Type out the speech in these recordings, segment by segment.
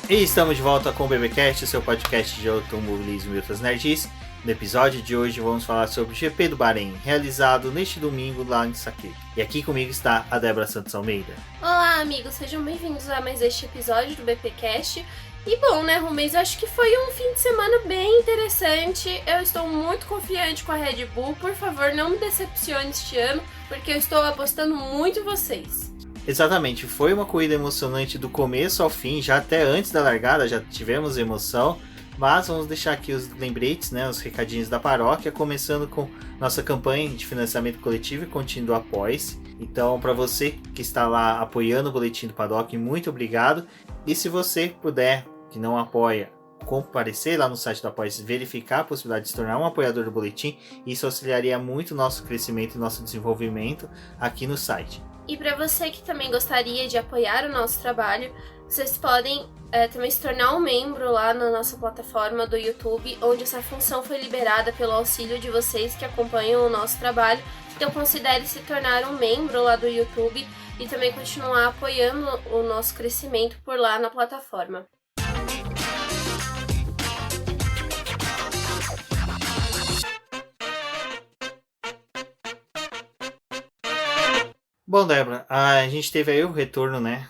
E estamos de volta com o BBcast, seu podcast de automobilismo e outras nerds. No episódio de hoje vamos falar sobre o GP do Bahrein, realizado neste domingo lá em Sakhir. E aqui comigo está a Débora Santos Almeida. Olá amigos, sejam bem-vindos a mais este episódio do BPcast. E bom, né, Rumens, eu acho que foi um fim de semana bem interessante. Eu estou muito confiante com a Red Bull. Por favor, não me decepcione este ano, porque eu estou apostando muito em vocês. Exatamente, foi uma corrida emocionante do começo ao fim, já até antes da largada já tivemos emoção, mas vamos deixar aqui os lembretes, né, os recadinhos da paróquia, começando com nossa campanha de financiamento coletivo e contínuo Apoie-se. Então, para você que está lá apoiando o Boletim do Paddock, muito obrigado. E se você puder, que não apoia, comparecer lá no site do Apoie-se, verificar a possibilidade de se tornar um apoiador do Boletim, isso auxiliaria muito o nosso crescimento e nosso desenvolvimento aqui no site. E para você que também gostaria de apoiar o nosso trabalho, vocês podem também se tornar um membro lá na nossa plataforma do YouTube, onde essa função foi liberada pelo auxílio de vocês que acompanham o nosso trabalho. Então considere se tornar um membro lá do YouTube e também continuar apoiando o nosso crescimento por lá na plataforma. Bom, Débora, a gente teve aí o retorno, né,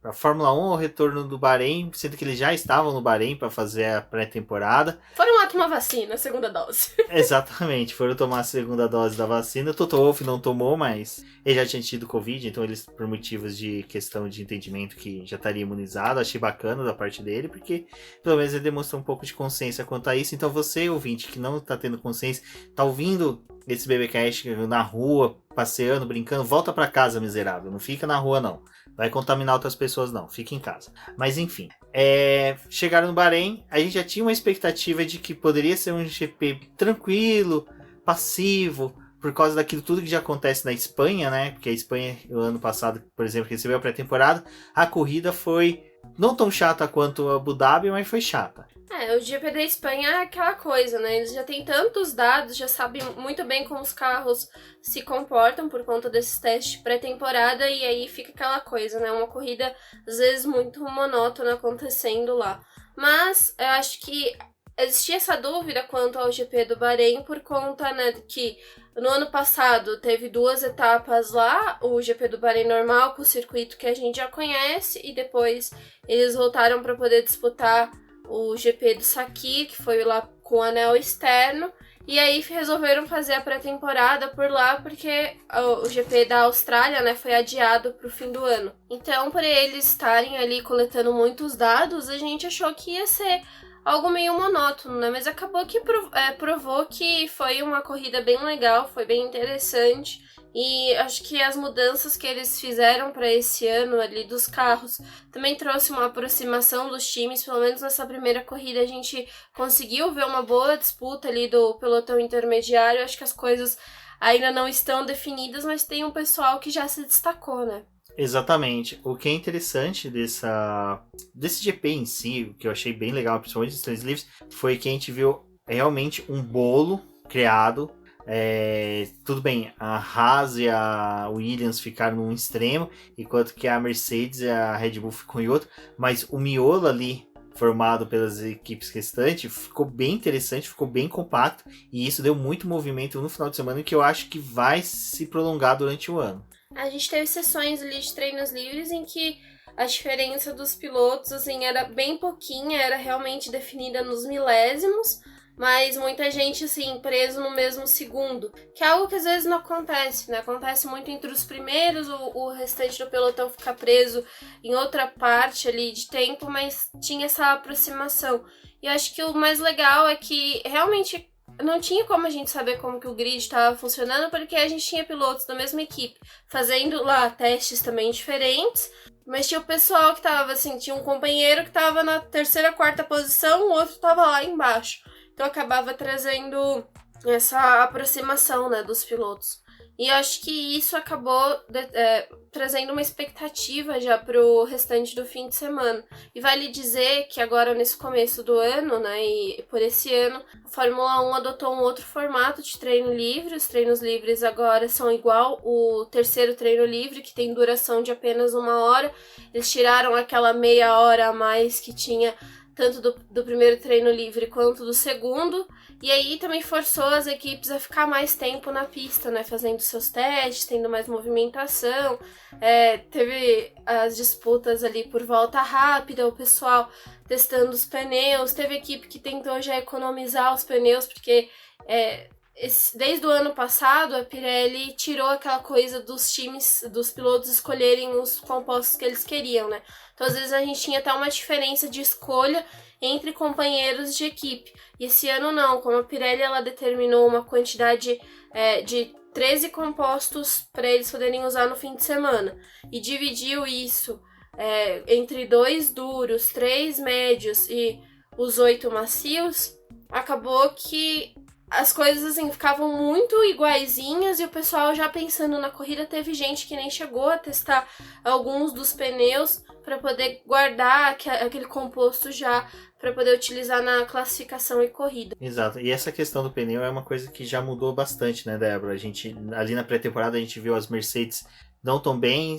a Fórmula 1, o retorno do Bahrein, sendo que eles já estavam no Bahrein para fazer a pré-temporada. Foram lá tomar vacina, a segunda dose. Exatamente, foram tomar a segunda dose da vacina. O Toto Wolff não tomou, mas ele já tinha tido Covid, então eles, por motivos de questão de entendimento, que já estaria imunizado. Achei bacana da parte dele, porque pelo menos ele demonstrou um pouco de consciência quanto a isso. Então você, ouvinte, que não está tendo consciência, está ouvindo esse BBcast na rua, passeando, brincando, volta para casa, miserável. Não fica na rua, não. Vai contaminar outras pessoas, não. Fica em casa. Mas enfim, chegaram no Bahrein. A gente já tinha uma expectativa de que poderia ser um GP tranquilo, passivo, por causa daquilo tudo que já acontece na Espanha, né? Porque a Espanha, o ano passado, por exemplo, recebeu a pré-temporada. A corrida foi não tão chata quanto a Abu Dhabi, mas foi chata. O GP da Espanha é aquela coisa, né? Eles já têm tantos dados, já sabem muito bem como os carros se comportam por conta desses testes de pré-temporada, e aí fica aquela coisa, né? Uma corrida, às vezes, muito monótona acontecendo lá. Mas eu acho que existia essa dúvida quanto ao GP do Bahrein por conta, né, que no ano passado teve 2 etapas lá, o GP do Bahrein normal, com o circuito que a gente já conhece, e depois eles voltaram para poder disputar o GP do Sakhir, que foi lá com o anel externo, e aí resolveram fazer a pré-temporada por lá, porque o GP da Austrália, né, foi adiado para o fim do ano. Então, por eles estarem ali coletando muitos dados, a gente achou que ia ser algo meio monótono, né? Mas acabou que provou que foi uma corrida bem legal, foi bem interessante. E acho que as mudanças que eles fizeram para esse ano ali dos carros também trouxe uma aproximação dos times. Pelo menos nessa primeira corrida a gente conseguiu ver uma boa disputa ali do pelotão intermediário. Acho que as coisas ainda não estão definidas, mas tem um pessoal que já se destacou, né? Exatamente. O que é interessante desse GP em si, o que eu achei bem legal, principalmente dos três livros, foi que a gente viu realmente um bolo criado. Tudo bem, a Haas e a Williams ficaram num extremo, enquanto que a Mercedes e a Red Bull ficam em outro, mas o miolo ali, formado pelas equipes restantes, ficou bem interessante, ficou bem compacto, e isso deu muito movimento no final de semana, que eu acho que vai se prolongar durante o ano. A gente teve sessões ali de treinos livres em que a diferença dos pilotos assim, era bem pouquinha, era realmente definida nos milésimos, mas muita gente assim, preso no mesmo segundo, que é algo que às vezes não acontece, né? Acontece muito entre os primeiros, o restante do pelotão fica preso em outra parte ali de tempo, mas tinha essa aproximação. E eu acho que o mais legal é que realmente não tinha como a gente saber como que o grid estava funcionando, porque a gente tinha pilotos da mesma equipe fazendo lá testes também diferentes, mas tinha o pessoal que tava assim, tinha um companheiro que tava na 3ª, 4ª posição, o outro tava lá embaixo. Então acabava trazendo essa aproximação, né, dos pilotos. E eu acho que isso acabou trazendo uma expectativa já pro restante do fim de semana. E vale dizer que agora, nesse começo do ano, né, e por esse ano, a Fórmula 1 adotou um outro formato de treino livre. Os treinos livres agora são igual o terceiro treino livre, que tem duração de apenas 1 hora. Eles tiraram aquela meia hora a mais que tinha tanto do primeiro treino livre quanto do segundo, e aí também forçou as equipes a ficar mais tempo na pista, né, fazendo seus testes, tendo mais movimentação, teve as disputas ali por volta rápida, o pessoal testando os pneus, teve equipe que tentou já economizar os pneus, porque desde o ano passado a Pirelli tirou aquela coisa dos times, dos pilotos escolherem os compostos que eles queriam, né? Então às vezes a gente tinha até uma diferença de escolha entre companheiros de equipe. E esse ano não, como a Pirelli ela determinou uma quantidade de 13 compostos para eles poderem usar no fim de semana e dividiu isso entre 2 duros, 3 médios e os 8 macios, acabou que as coisas, assim, ficavam muito iguaizinhas e o pessoal já pensando na corrida, teve gente que nem chegou a testar alguns dos pneus para poder guardar aquele composto já para poder utilizar na classificação e corrida. Exato, e essa questão do pneu é uma coisa que já mudou bastante, né, Débora? A gente, ali na pré-temporada, a gente viu as Mercedes não tão bem,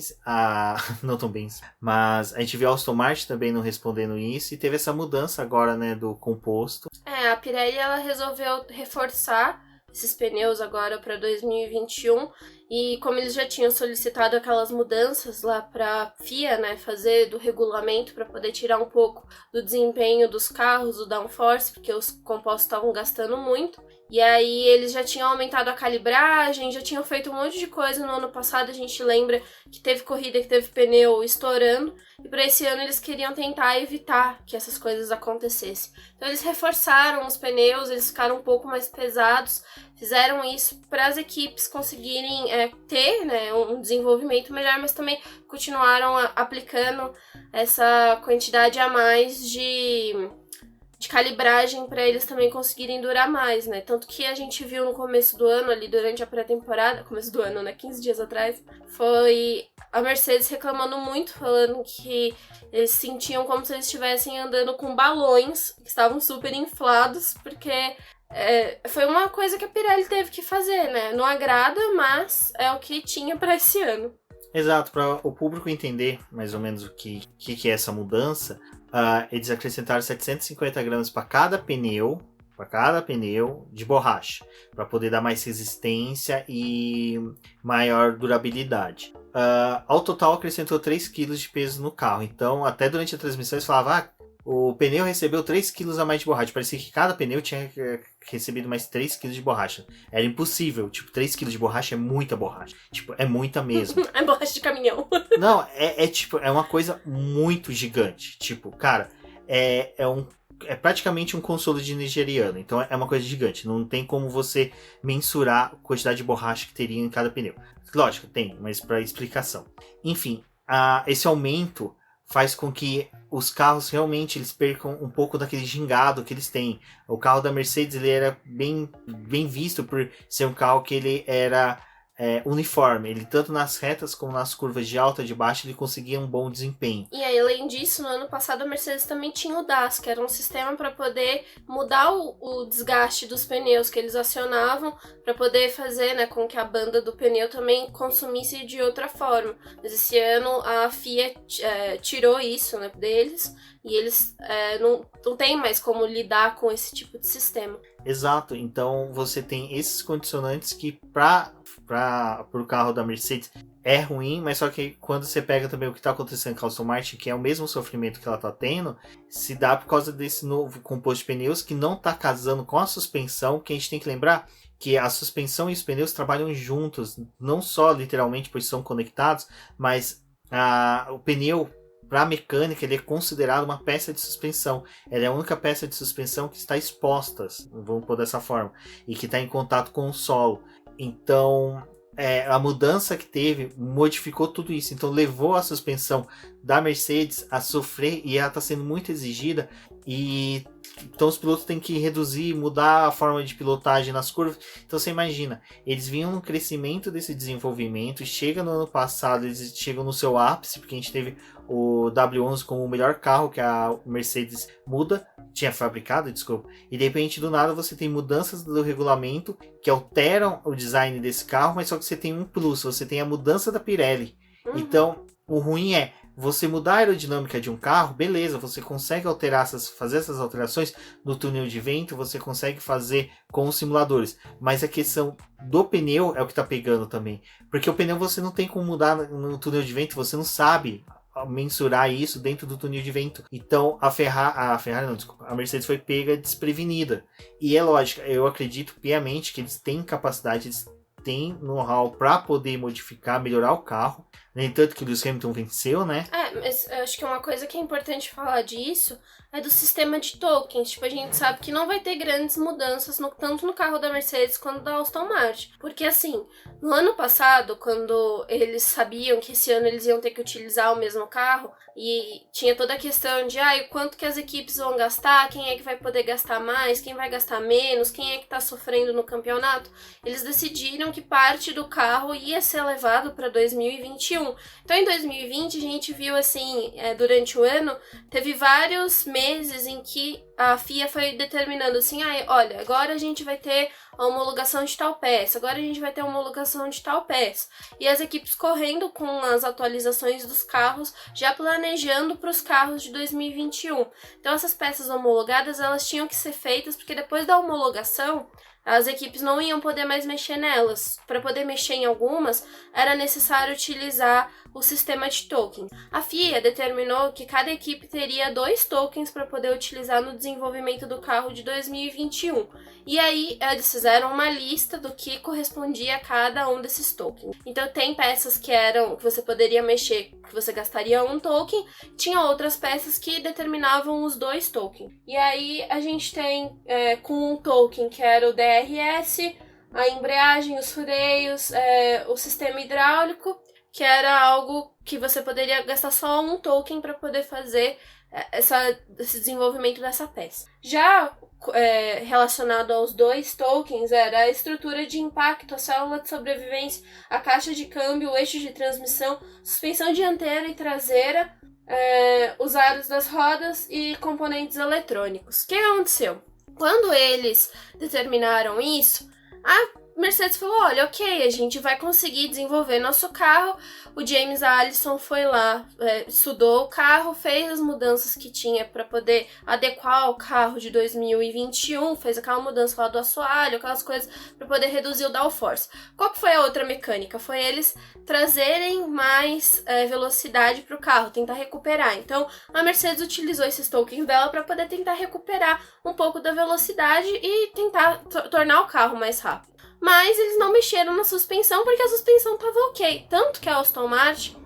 mas a gente viu a Aston Martin também não respondendo isso, e teve essa mudança agora, né, do composto. A Pirelli ela resolveu reforçar esses pneus agora para 2021, e como eles já tinham solicitado aquelas mudanças lá para a FIA, né, fazer do regulamento para poder tirar um pouco do desempenho dos carros, do downforce, porque os compostos estavam gastando muito. E aí eles já tinham aumentado a calibragem, já tinham feito um monte de coisa no ano passado. A gente lembra que teve corrida que teve pneu estourando. E para esse ano eles queriam tentar evitar que essas coisas acontecessem. Então eles reforçaram os pneus, eles ficaram um pouco mais pesados. Fizeram isso para as equipes conseguirem ter, né, um desenvolvimento melhor, mas também continuaram aplicando essa quantidade a mais de calibragem para eles também conseguirem durar mais, né? Tanto que a gente viu no começo do ano, ali durante a pré-temporada, começo do ano, né? 15 dias atrás, foi a Mercedes reclamando muito, falando que eles sentiam como se eles estivessem andando com balões que estavam super inflados, porque foi uma coisa que a Pirelli teve que fazer, né? Não agrada, mas é o que tinha para esse ano. Exato, para o público entender mais ou menos o que é essa mudança, eles acrescentaram 750 gramas para cada pneu de borracha, para poder dar mais resistência e maior durabilidade. Ao total acrescentou 3 kg de peso no carro, então até durante a transmissão eles falavam, o pneu recebeu 3 kg a mais de borracha. Parecia que cada pneu tinha recebido mais 3 kg de borracha. Era impossível. 3 kg de borracha é muita borracha. É muita mesmo. É borracha de caminhão. Não, é uma coisa muito gigante. Cara, é praticamente um consolo de nigeriano. Então é uma coisa gigante. Não tem como você mensurar a quantidade de borracha que teria em cada pneu. Lógico, tem, mas para explicação. Enfim, esse aumento faz com que os carros realmente eles percam um pouco daquele gingado que eles têm. O carro da Mercedes ele era bem visto por ser um carro que ele era uniforme. Ele tanto nas retas como nas curvas de alta e de baixa ele conseguia um bom desempenho. E aí, além disso, no ano passado a Mercedes também tinha o DAS, que era um sistema para poder mudar o desgaste dos pneus que eles acionavam para poder fazer, né, com que a banda do pneu também consumisse de outra forma. Mas esse ano a FIA tirou isso, né, deles, e eles não tem mais como lidar com esse tipo de sistema. Exato, então você tem esses condicionantes que para o carro da Mercedes é ruim, mas só que quando você pega também o que está acontecendo com a Aston Martin, que é o mesmo sofrimento que ela está tendo, se dá por causa desse novo composto de pneus que não está casando com a suspensão, que a gente tem que lembrar que a suspensão e os pneus trabalham juntos, não só literalmente pois são conectados, mas o pneu para a mecânica, ele é considerado uma peça de suspensão. Ela é a única peça de suspensão que está exposta, vamos pôr dessa forma, e que está em contato com o solo. Então, a mudança que teve modificou tudo isso. Então levou a suspensão da Mercedes a sofrer e ela está sendo muito exigida. E então os pilotos têm que reduzir, mudar a forma de pilotagem nas curvas. Então você imagina, eles vinham no crescimento desse desenvolvimento. Chega no ano passado, eles chegam no seu ápice, porque a gente teve o W11 como o melhor carro que a Mercedes tinha fabricado, desculpa. E de repente, do nada, você tem mudanças do regulamento que alteram o design desse carro, mas só que você tem um plus, você tem a mudança da Pirelli. Então, o ruim é, você mudar a aerodinâmica de um carro, beleza, você consegue fazer essas alterações no túnel de vento, você consegue fazer com os simuladores. Mas a questão do pneu é o que está pegando também. Porque o pneu você não tem como mudar no túnel de vento, você não sabe mensurar isso dentro do túnel de vento. Então a Mercedes foi pega desprevenida. E é lógico, eu acredito piamente que eles têm capacidade, eles têm know-how para poder modificar, melhorar o carro. Nem tanto que o Lewis Hamilton venceu, né? Mas eu acho que uma coisa que é importante falar disso é do sistema de tokens. Tipo, a gente sabe que não vai ter grandes mudanças tanto no carro da Mercedes quanto da Aston Martin. Porque, assim, no ano passado, quando eles sabiam que esse ano eles iam ter que utilizar o mesmo carro, e tinha toda a questão de o quanto que as equipes vão gastar, quem é que vai poder gastar mais, quem vai gastar menos, quem é que tá sofrendo no campeonato, eles decidiram que parte do carro ia ser levado para 2021. Então, em 2020, a gente viu, assim, durante o ano, teve vários meses em que a FIA foi determinando assim, olha, agora a gente vai ter a homologação de tal peça, agora a gente vai ter a homologação de tal peça. E as equipes correndo com as atualizações dos carros, já planejando para os carros de 2021. Então, essas peças homologadas, elas tinham que ser feitas, porque depois da homologação, as equipes não iam poder mais mexer nelas. Para poder mexer em algumas, era necessário utilizar o sistema de tokens. A FIA determinou que cada equipe teria 2 tokens para poder utilizar no desenvolvimento do carro de 2021. E aí, eles fizeram uma lista do que correspondia a cada um desses tokens. Então, tem peças que você poderia mexer, que você gastaria 1 token. Tinha outras peças que determinavam os 2 tokens. E aí, a gente tem com um token que era o DRS, a embreagem, os freios, o sistema hidráulico, que era algo que você poderia gastar só 1 token para poder fazer esse desenvolvimento dessa peça. Já relacionado aos 2 tokens, era a estrutura de impacto, a célula de sobrevivência, a caixa de câmbio, o eixo de transmissão, suspensão dianteira e traseira, os aros das rodas e componentes eletrônicos. O que aconteceu? Quando eles determinaram isso, a Mercedes falou, olha, ok, a gente vai conseguir desenvolver nosso carro. O James Allison foi lá, estudou o carro, fez as mudanças que tinha para poder adequar o carro de 2021, fez aquela mudança lá do assoalho, aquelas coisas para poder reduzir o downforce. Qual que foi a outra mecânica? Foi eles trazerem mais velocidade para o carro, tentar recuperar. Então, a Mercedes utilizou esses tokens dela para poder tentar recuperar um pouco da velocidade e tentar tornar o carro mais rápido. Mas eles não mexeram na suspensão porque a suspensão estava ok. Tanto que a Aston Martin,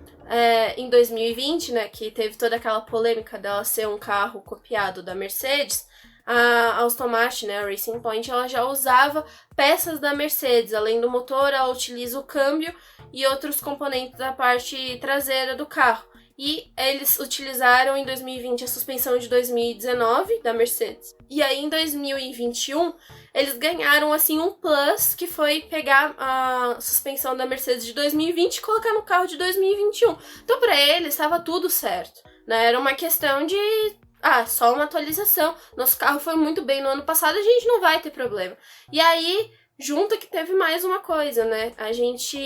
em 2020, né, que teve toda aquela polêmica dela ser um carro copiado da Mercedes, a Aston Martin, né, a Racing Point, ela já usava peças da Mercedes. Além do motor, ela utiliza o câmbio e outros componentes da parte traseira do carro. E eles utilizaram em 2020 a suspensão de 2019 da Mercedes. E aí em 2021 eles ganharam assim um plus, que foi pegar a suspensão da Mercedes de 2020 e colocar no carro de 2021. Então para eles estava tudo certo, né? Era uma questão de só uma atualização. Nosso carro foi muito bem no ano passado, a gente não vai ter problema. E aí junto que teve mais uma coisa, né? A gente,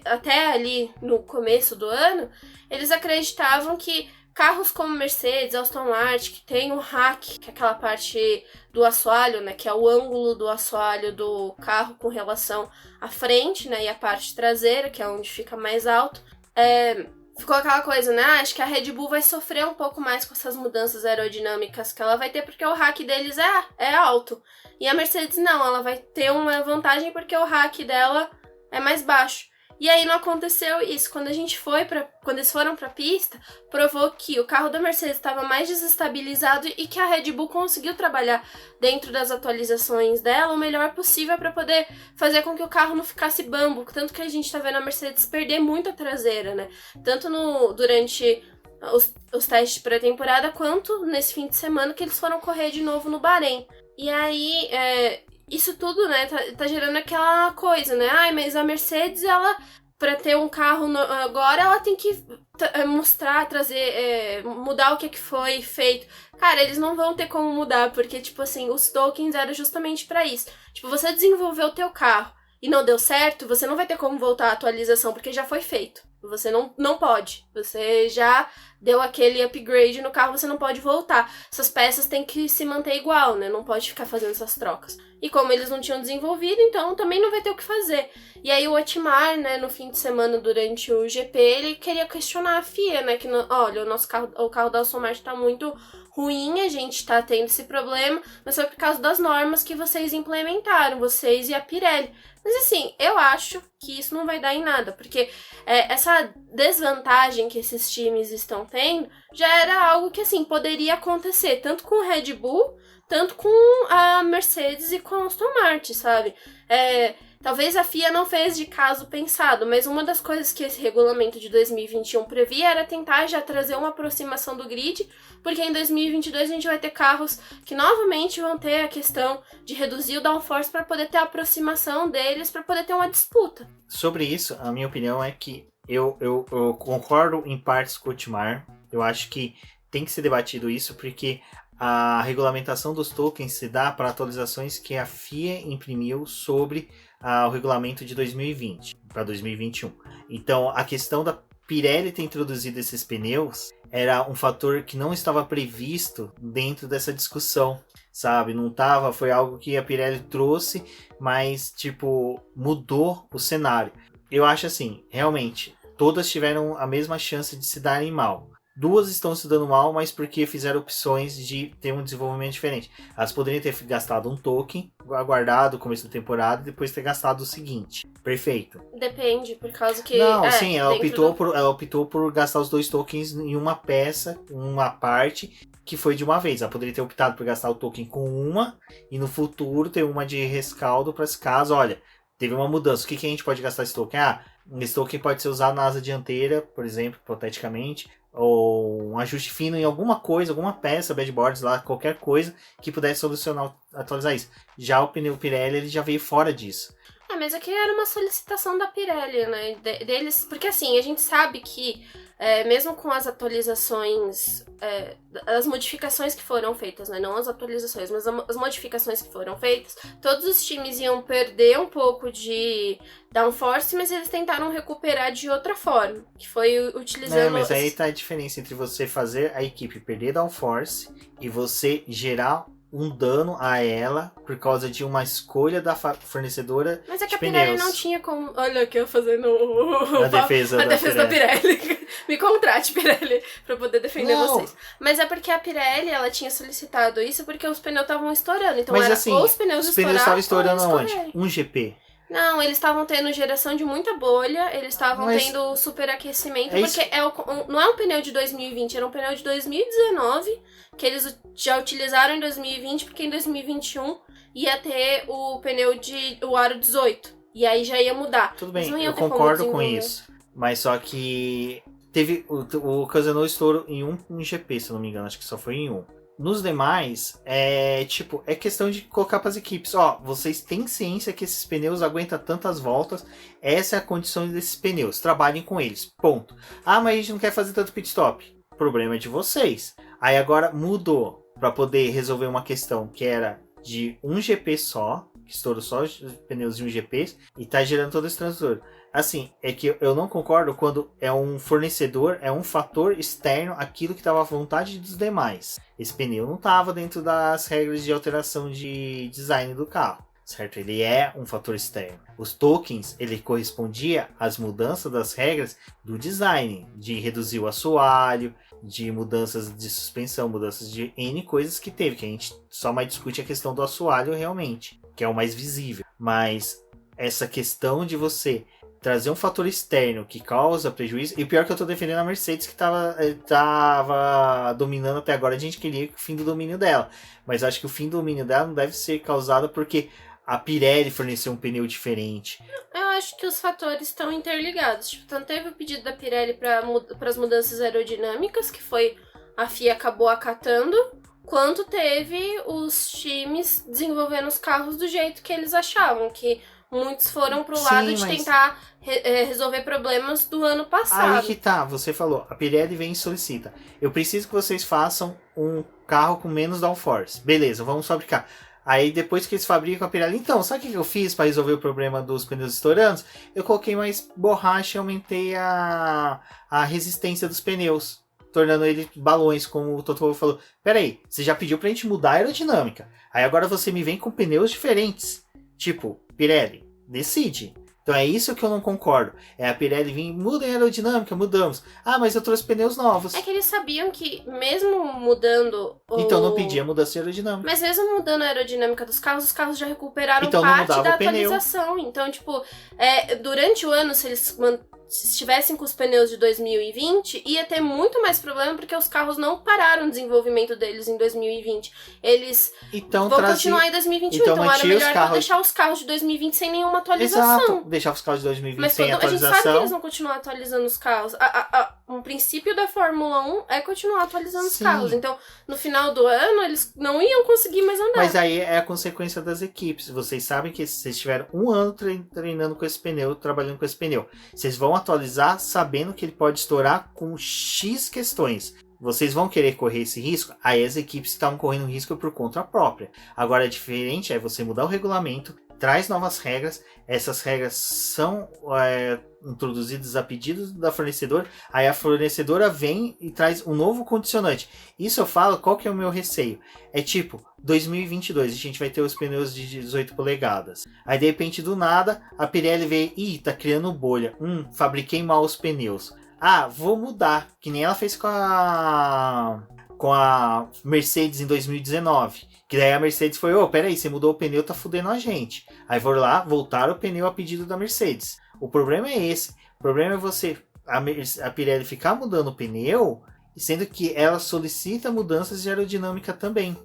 até ali no começo do ano, eles acreditavam que carros como Mercedes, Aston Martin, que tem o rack, que é aquela parte do assoalho, né? Que é o ângulo do assoalho do carro com relação à frente, né? E a parte traseira, que é onde fica mais alto. Ficou aquela coisa, né? Acho que a Red Bull vai sofrer um pouco mais com essas mudanças aerodinâmicas que ela vai ter, porque o rack deles é alto. E a Mercedes não, ela vai ter uma vantagem porque o rack dela é mais baixo. E aí não aconteceu isso. Quando eles foram pra pista, provou que o carro da Mercedes estava mais desestabilizado e que a Red Bull conseguiu trabalhar dentro das atualizações dela o melhor possível para poder fazer com que o carro não ficasse bambo. Tanto que a gente tá vendo a Mercedes perder muito a traseira, né? Tanto durante os testes de pré-temporada, quanto nesse fim de semana que eles foram correr de novo no Bahrein. E aí, isso tudo, né, tá gerando aquela coisa, né? Ai, mas a Mercedes, ela, pra ter um carro agora, ela tem que mostrar, trazer, mudar o que foi feito. Cara, eles não vão ter como mudar, porque, tipo assim, os tokens eram justamente pra isso. Tipo, você desenvolveu o teu carro e não deu certo, você não vai ter como voltar à atualização, porque já foi feito. Você não pode. Você já deu aquele upgrade no carro, você não pode voltar. Essas peças têm que se manter igual, né? Não pode ficar fazendo essas trocas. E como eles não tinham desenvolvido, então também não vai ter o que fazer. E aí o Otmar, né, no fim de semana, durante o GP, ele queria questionar a FIA, né? Que, olha, o carro da Aston Martin tá muito ruim, a gente tá tendo esse problema, mas foi por causa das normas que vocês implementaram, vocês e a Pirelli. Mas assim, eu acho que isso não vai dar em nada, porque essa desvantagem que esses times estão tendo já era algo que, assim, poderia acontecer tanto com o Red Bull, tanto com a Mercedes e com a Aston Martin, sabe? Talvez a FIA não fez de caso pensado, mas uma das coisas que esse regulamento de 2021 previa era tentar já trazer uma aproximação do grid, porque em 2022 a gente vai ter carros que novamente vão ter a questão de reduzir o downforce para poder ter a aproximação deles, para poder ter uma disputa. Sobre isso, a minha opinião é que eu concordo em partes com o Otmar. Eu acho que tem que ser debatido isso, porque a regulamentação dos tokens se dá para atualizações que a FIA imprimiu sobre o regulamento de 2020 para 2021. Então, a questão da Pirelli ter introduzido esses pneus era um fator que não estava previsto dentro dessa discussão, sabe? Não estava, foi algo que a Pirelli trouxe, mas, tipo, mudou o cenário. Eu acho assim, realmente, todas tiveram a mesma chance de se darem mal. Duas estão se dando mal, mas porque fizeram opções de ter um desenvolvimento diferente. Elas poderiam ter gastado um token, aguardado o começo da temporada e depois ter gastado o seguinte. Perfeito. Depende, por causa que... Não, sim, ela optou por gastar os 2 tokens em uma peça, uma parte, que foi de uma vez. Ela poderia ter optado por gastar o token com uma e no futuro ter uma de rescaldo para esse caso. Olha, teve uma mudança. O que a gente pode gastar esse token? Esse token pode ser usado na asa dianteira, por exemplo, hipoteticamente, ou um ajuste fino em alguma coisa, alguma peça, badboards lá, qualquer coisa que pudesse solucionar, atualizar isso. Já o pneu Pirelli, ele já veio fora disso. Mas aqui era uma solicitação da Pirelli, né, deles, porque assim, a gente sabe que mesmo com as atualizações, as modificações que foram feitas, né, não as atualizações, mas as modificações que foram feitas, todos os times iam perder um pouco de downforce, mas eles tentaram recuperar de outra forma, que foi utilizando... Mas aí tá a diferença entre você fazer a equipe perder downforce e você gerar um dano a ela por causa de uma escolha da fornecedora. Mas é que de a Pirelli pneus. não tinha como... Olha aqui eu fazendo a defesa da Pirelli. Me contrate, Pirelli, pra poder defender vocês. Mas é porque a Pirelli, ela tinha solicitado isso porque os pneus estavam estourando. Então mas era assim, ou os pneus estavam estourando aonde? escorrer. Um GP. Não, eles estavam tendo geração de muita bolha, eles estavam tendo superaquecimento, porque não é um pneu de 2020, era um pneu de 2019, que eles já utilizaram em 2020, porque em 2021 ia ter o pneu o aro 18, e aí já ia mudar. Tudo bem, eu concordo com isso, mas só que ocasionou estouro em um GP, se eu não me engano, acho que só foi em um. Nos demais, é questão de colocar para as equipes. Vocês têm ciência que esses pneus aguentam tantas voltas. Essa é a condição desses pneus. Trabalhem com eles. Ponto. Mas a gente não quer fazer tanto pit stop. Problema é de vocês. Aí agora mudou para poder resolver uma questão que era de um GP só, que estourou só os pneus de um GP e tá gerando todo esse transtorno. Assim, é que eu não concordo quando é um fornecedor, é um fator externo àquilo que estava à vontade dos demais. Esse pneu não estava dentro das regras de alteração de design do carro, certo? Ele é um fator externo. Os tokens, ele correspondia às mudanças das regras do design, de reduzir o assoalho, de mudanças de suspensão, mudanças de N coisas que teve, que a gente só mais discute a questão do assoalho realmente, que é o mais visível. Mas essa questão de você trazer um fator externo que causa prejuízo, e pior que eu tô defendendo a Mercedes, que tava dominando até agora, a gente queria o fim do domínio dela. Mas acho que o fim do domínio dela não deve ser causado porque a Pirelli forneceu um pneu diferente. Eu acho que os fatores estão interligados. Tipo, tanto teve o pedido da Pirelli para as mudanças aerodinâmicas, que foi a FIA acabou acatando, quanto teve os times desenvolvendo os carros do jeito que eles achavam, que muitos foram pro lado de tentar resolver problemas do ano passado. Aí que tá, você falou, a Pirelli vem e solicita. Eu preciso que vocês façam um carro com menos downforce. Beleza, vamos fabricar. Aí depois que eles fabricam a Pirelli, então, sabe o que eu fiz para resolver o problema dos pneus estourando? Eu coloquei mais borracha e aumentei a resistência dos pneus, tornando ele balões, como o Totoro falou. Peraí, você já pediu pra gente mudar a aerodinâmica. Aí agora você me vem com pneus diferentes. Tipo, Pirelli, decide. Então é isso que eu não concordo. É a Pirelli vir, muda a aerodinâmica, mudamos. Ah, mas eu trouxe pneus novos. É que eles sabiam que mesmo mudando... Então não pedia mudança de aerodinâmica. Mas mesmo mudando a aerodinâmica dos carros já recuperaram então, parte da pneu. atualização. Então, tipo, durante o ano, se eles estivessem com os pneus de 2020, ia ter muito mais problema, porque os carros não pararam o desenvolvimento deles em 2020. Eles vão continuar em 2021. Então era melhor deixar os carros de 2020 sem nenhuma atualização. Exato, deixar os carros de 2020 sem atualização. A gente sabe que eles vão continuar atualizando os carros. Um princípio da Fórmula 1 é continuar atualizando os carros. Então, no final do ano, eles não iam conseguir mais andar. Mas aí é a consequência das equipes. Vocês sabem que vocês tiveram um ano treinando com esse pneu, trabalhando com esse pneu. Vocês vão atualizar sabendo que ele pode estourar com X questões. Vocês vão querer correr esse risco? Aí as equipes estavam correndo risco por conta própria. Agora, é diferente é você mudar o regulamento, traz novas regras, essas regras são introduzidas a pedido da fornecedora, aí a fornecedora vem e traz um novo condicionante. Isso eu falo, qual que é o meu receio? É tipo, 2022, a gente vai ter os pneus de 18 polegadas. Aí de repente, do nada, a Pirelli veio, tá criando bolha. Fabriquei mal os pneus. Ah, vou mudar, que nem ela fez com a Mercedes em 2019. Que daí a Mercedes foi, peraí, você mudou o pneu, tá fudendo a gente. Aí voltaram o pneu a pedido da Mercedes. O problema é esse. O problema é a Pirelli ficar mudando o pneu, sendo que ela solicita mudanças de aerodinâmica também.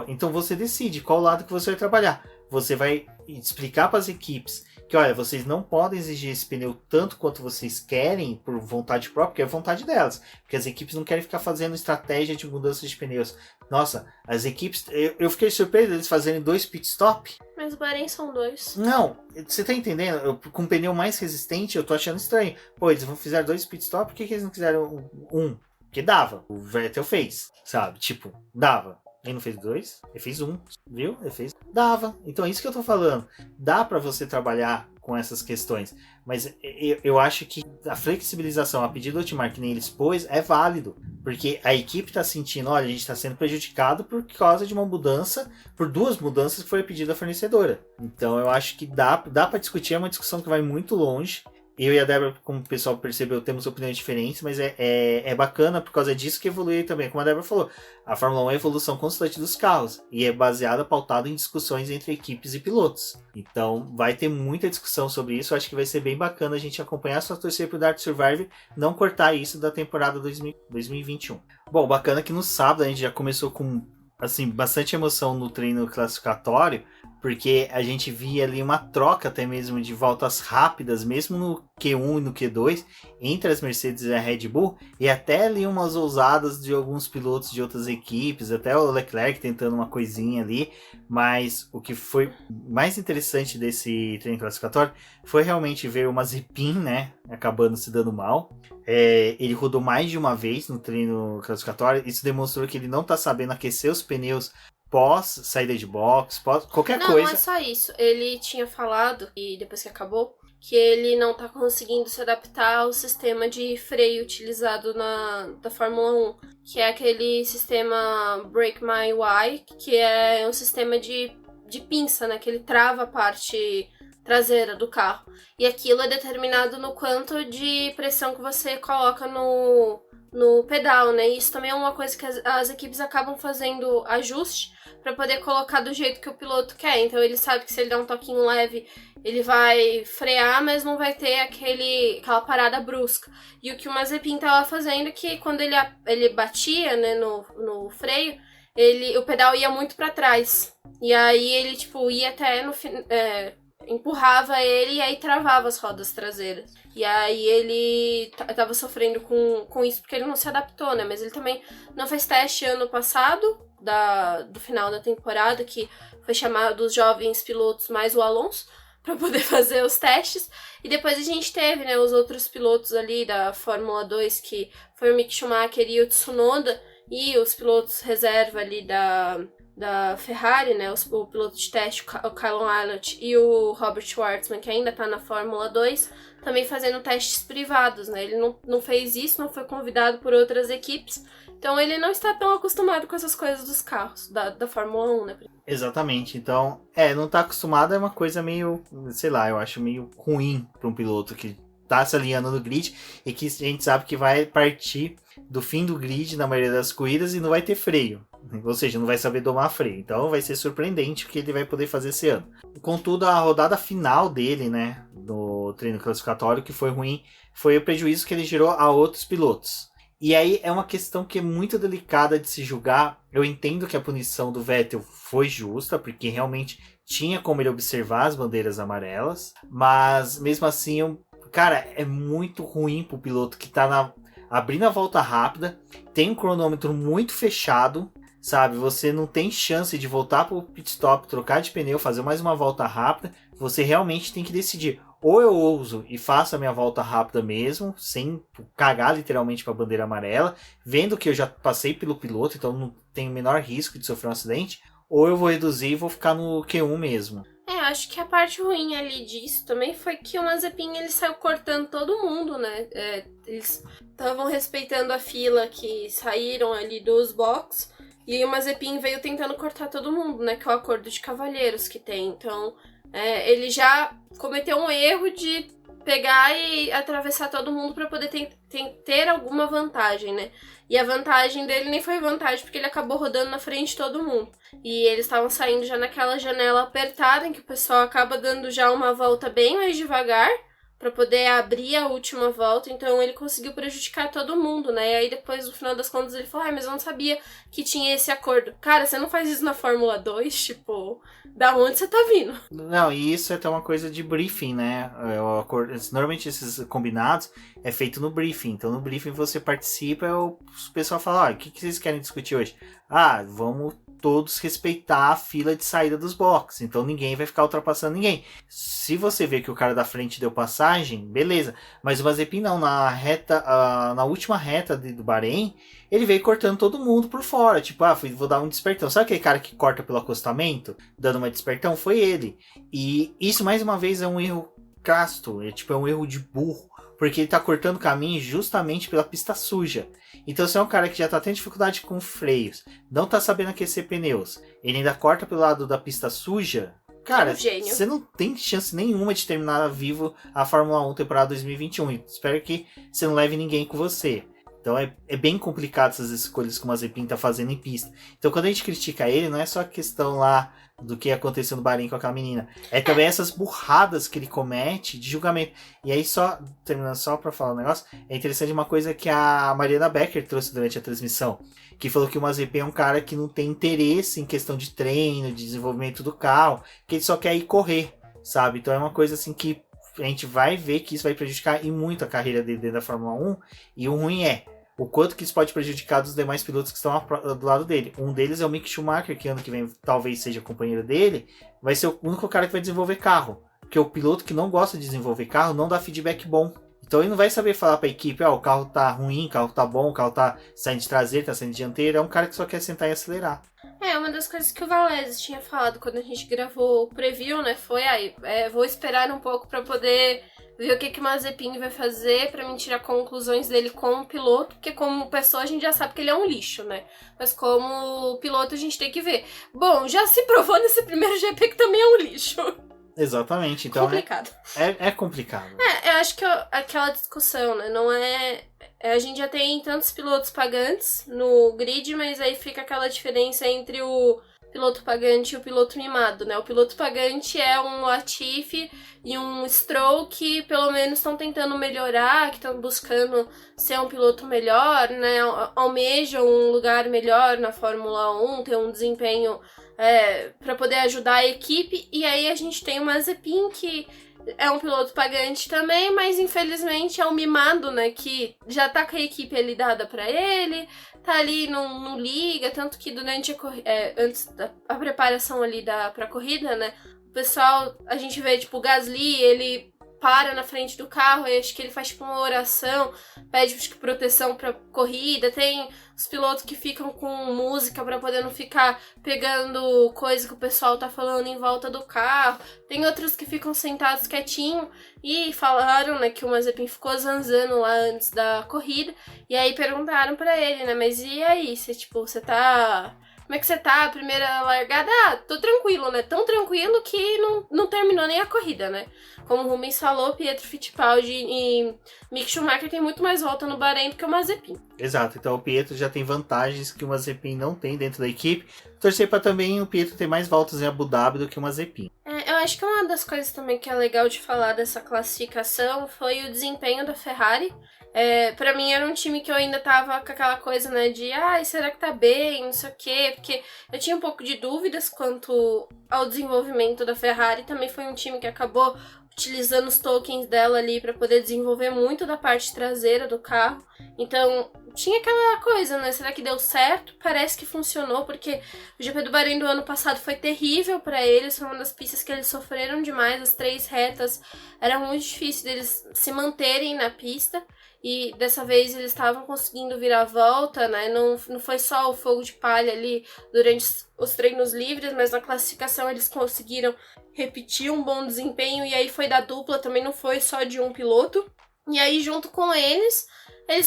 Então você decide qual lado que você vai trabalhar. Você vai explicar para as equipes que, olha, vocês não podem exigir esse pneu tanto quanto vocês querem por vontade própria, porque é vontade delas. Porque as equipes não querem ficar fazendo estratégia de mudança de pneus. Nossa, as equipes... Eu fiquei surpreso deles fazerem 2 pit stop. Mas o Bahrein são 2. Não, você tá entendendo? Com um pneu mais resistente, eu tô achando estranho. Eles fizeram 2 pit stop, por que eles não fizeram um? Porque dava. O Vettel fez, sabe? Tipo, dava. Ele não fez 2, ele fez 1, viu? Ele fez. Dava. Então é isso que eu tô falando. Dá pra você trabalhar com essas questões. Mas eu acho que a flexibilização a pedido do Otmar, que nem ele expôs, é válido. Porque a equipe tá sentindo, olha, a gente tá sendo prejudicado por causa de uma mudança, por 2 mudanças que foi a pedido da fornecedora. Então eu acho que dá pra discutir, é uma discussão que vai muito longe. Eu e a Débora, como o pessoal percebeu, temos opiniões diferentes, mas é bacana por causa disso que evolui também. Como a Débora falou, a Fórmula 1 é a evolução constante dos carros e é baseada, pautada em discussões entre equipes e pilotos. Então vai ter muita discussão sobre isso. Eu acho que vai ser bem bacana a gente acompanhar, só torcer pro Dark Survivor não cortar isso da temporada 2021. Bom, bacana que no sábado a gente já começou com bastante emoção no treino classificatório, porque a gente via ali uma troca até mesmo de voltas rápidas, mesmo no Q1 e no Q2, entre as Mercedes e a Red Bull, e até ali umas ousadas de alguns pilotos de outras equipes, até o Leclerc tentando uma coisinha ali, mas o que foi mais interessante desse treino classificatório foi realmente ver o Mazepin, né, acabando se dando mal. Ele rodou mais de uma vez no treino classificatório, isso demonstrou que ele não está sabendo aquecer os pneus pós saída de box, pós qualquer coisa. Não é só isso. Ele tinha falado, e depois que acabou, que ele não tá conseguindo se adaptar ao sistema de freio utilizado da Fórmula 1, que é aquele sistema Break My Why, que é um sistema de pinça, né, que ele trava a parte traseira do carro. E aquilo é determinado no quanto de pressão que você coloca no no pedal, né? E isso também é uma coisa que as equipes acabam fazendo ajuste para poder colocar do jeito que o piloto quer. Então ele sabe que se ele der um toquinho leve, ele vai frear, mas não vai ter aquela parada brusca. E o que o Mazepin tava fazendo é que quando ele batia, né, no freio, o pedal ia muito para trás. E aí ele, tipo, ia até empurrava ele e aí travava as rodas traseiras. E aí ele tava sofrendo com isso porque ele não se adaptou, né? Mas ele também não fez teste ano passado, do final da temporada, que foi chamado os jovens pilotos mais o Alonso para poder fazer os testes. E depois a gente teve, né, os outros pilotos ali da Fórmula 2, que foi o Mick Schumacher e o Tsunoda, e os pilotos reserva ali da Ferrari, né, o piloto de teste, o Callum Ilott e o Robert Schwartzman, que ainda tá na Fórmula 2, também fazendo testes privados, né, ele não fez isso, não foi convidado por outras equipes, então ele não está tão acostumado com essas coisas dos carros, da Fórmula 1, né. Exatamente, então, não tá acostumado é uma coisa meio, sei lá, eu acho meio ruim para um piloto que tá se alinhando no grid e que a gente sabe que vai partir do fim do grid na maioria das corridas e não vai ter freio. Ou seja, não vai saber domar freio. Então vai ser surpreendente o que ele vai poder fazer esse ano. Contudo, a rodada final dele, né, no treino classificatório, que foi ruim, foi o prejuízo que ele gerou a outros pilotos. E aí é uma questão que é muito delicada de se julgar. Eu entendo que a punição do Vettel foi justa, porque realmente tinha como ele observar as bandeiras amarelas. Mas mesmo assim, cara, é muito ruim pro piloto que tá abrindo a volta rápida, tem um cronômetro muito fechado, sabe? Você não tem chance de voltar pro pit stop, trocar de pneu, fazer mais uma volta rápida. Você realmente tem que decidir. Ou eu ouso e faço a minha volta rápida mesmo, sem cagar literalmente para a bandeira amarela, vendo que eu já passei pelo piloto, então não tenho o menor risco de sofrer um acidente. Ou eu vou reduzir e vou ficar no Q1 mesmo. Acho que a parte ruim ali disso também foi que o Mazepin, ele saiu cortando todo mundo, né? Eles estavam respeitando a fila que saíram ali dos box, e o Mazepin veio tentando cortar todo mundo, né? Que é o acordo de cavalheiros que tem. Então, ele já cometeu um erro de pegar e atravessar todo mundo para poder ter alguma vantagem, né? E a vantagem dele nem foi vantagem, porque ele acabou rodando na frente de todo mundo. E eles estavam saindo já naquela janela apertada, em que o pessoal acaba dando já uma volta bem mais devagar, para poder abrir a última volta. Então ele conseguiu prejudicar todo mundo, né? E aí depois, no final das contas, ele falou: mas eu não sabia que tinha esse acordo. Cara, você não faz isso na Fórmula 2? Tipo, da onde você tá vindo? Não, e isso é até uma coisa de briefing, né? Normalmente esses combinados é feito no briefing. Então no briefing você participa e o pessoal fala: o que vocês querem discutir hoje? Vamos todos respeitar a fila de saída dos boxes, então ninguém vai ficar ultrapassando ninguém. Se você vê que o cara da frente deu passagem, beleza, mas o Mazepin não, na última reta do Bahrein, ele veio cortando todo mundo por fora, tipo, vou dar um despertão. Sabe aquele cara que corta pelo acostamento, dando uma despertão? Foi ele. E isso, mais uma vez, é um erro casto, é um erro de burro, porque ele tá cortando o caminho justamente pela pista suja. Então, se é um cara que já tá tendo dificuldade com freios, não tá sabendo aquecer pneus, ele ainda corta pelo lado da pista suja, cara, você não tem chance nenhuma de terminar vivo a Fórmula 1 temporada 2021. Espero que você não leve ninguém com você. Então é bem complicado essas escolhas que o Mazepin tá fazendo em pista. Então quando a gente critica ele, não é só a questão lá do que aconteceu no Bahrein com aquela menina. É também essas burradas que ele comete de julgamento. E aí, terminando só pra falar um negócio, é interessante uma coisa que a Mariana Becker trouxe durante a transmissão, que falou que o Mazepin é um cara que não tem interesse em questão de treino, de desenvolvimento do carro, que ele só quer ir correr, sabe? Então é uma coisa assim que a gente vai ver que isso vai prejudicar e muito a carreira dele dentro da Fórmula 1, e o ruim é o quanto que isso pode prejudicar dos demais pilotos que estão do lado dele. Um deles é o Mick Schumacher, que ano que vem talvez seja companheiro dele, vai ser o único cara que vai desenvolver carro. Porque o piloto que não gosta de desenvolver carro não dá feedback bom. Então ele não vai saber falar para a equipe, o carro tá ruim, o carro tá bom, o carro tá saindo de traseiro, tá saindo de dianteiro. É um cara que só quer sentar e acelerar. Uma das coisas que o Valese tinha falado quando a gente gravou o preview, né, foi vou esperar um pouco para poder ver o que o Mazepin vai fazer pra mim tirar conclusões dele como piloto, porque como pessoa a gente já sabe que ele é um lixo, né? Mas como piloto a gente tem que ver. Bom, já se provou nesse primeiro GP que também é um lixo. Exatamente, então complicado. É complicado. Eu acho que aquela discussão, né, não é a gente já tem tantos pilotos pagantes no grid, mas aí fica aquela diferença entre o piloto pagante e o piloto mimado, né? O piloto pagante é um Latifi e um Stroll que pelo menos estão tentando melhorar, que estão buscando ser um piloto melhor, né? Almejam um lugar melhor na Fórmula 1, ter um desempenho para poder ajudar a equipe. E aí a gente tem o Mazepin, que é um piloto pagante também, mas infelizmente é um mimado, né? Que já tá com a equipe ali dada pra ele, tá ali, não liga, tanto que durante antes da preparação ali pra corrida, né? O pessoal, a gente vê, tipo, o Gasly, ele para na frente do carro, e acho que ele faz tipo uma oração, pede acho que, proteção pra corrida. Tem os pilotos que ficam com música pra poder não ficar pegando coisa que o pessoal tá falando em volta do carro. Tem outros que ficam sentados quietinho e falaram, né, que o Mazepin ficou zanzando lá antes da corrida. E aí perguntaram pra ele, né, mas e aí, você tá... Como é que você tá? A primeira largada? Ah, tô tranquilo, né? Tão tranquilo que não terminou nem a corrida, né? Como o Rubens falou, Pietro Fittipaldi e Mick Schumacher tem muito mais volta no Bahrein do que o Mazepin. Exato, então o Pietro já tem vantagens que o Mazepin não tem dentro da equipe. Torcer para também o Pietro ter mais voltas em Abu Dhabi do que o Mazepin. Eu acho que uma das coisas também que é legal de falar dessa classificação foi o desempenho da Ferrari. Pra mim era um time que eu ainda tava com aquela coisa, né, de será que tá bem, não sei o quê, porque eu tinha um pouco de dúvidas quanto ao desenvolvimento da Ferrari. Também foi um time que acabou utilizando os tokens dela ali pra poder desenvolver muito da parte traseira do carro. Então, tinha aquela coisa, né, será que deu certo? Parece que funcionou, porque o GP do Bahrein do ano passado foi terrível pra eles, foi uma das pistas que eles sofreram demais, as 3 retas, era muito difícil deles se manterem na pista. E dessa vez eles estavam conseguindo virar a volta, né? Não foi só o fogo de palha ali durante os treinos livres, mas na classificação eles conseguiram repetir um bom desempenho. E aí foi da dupla, também não foi só de um piloto. E aí junto com eles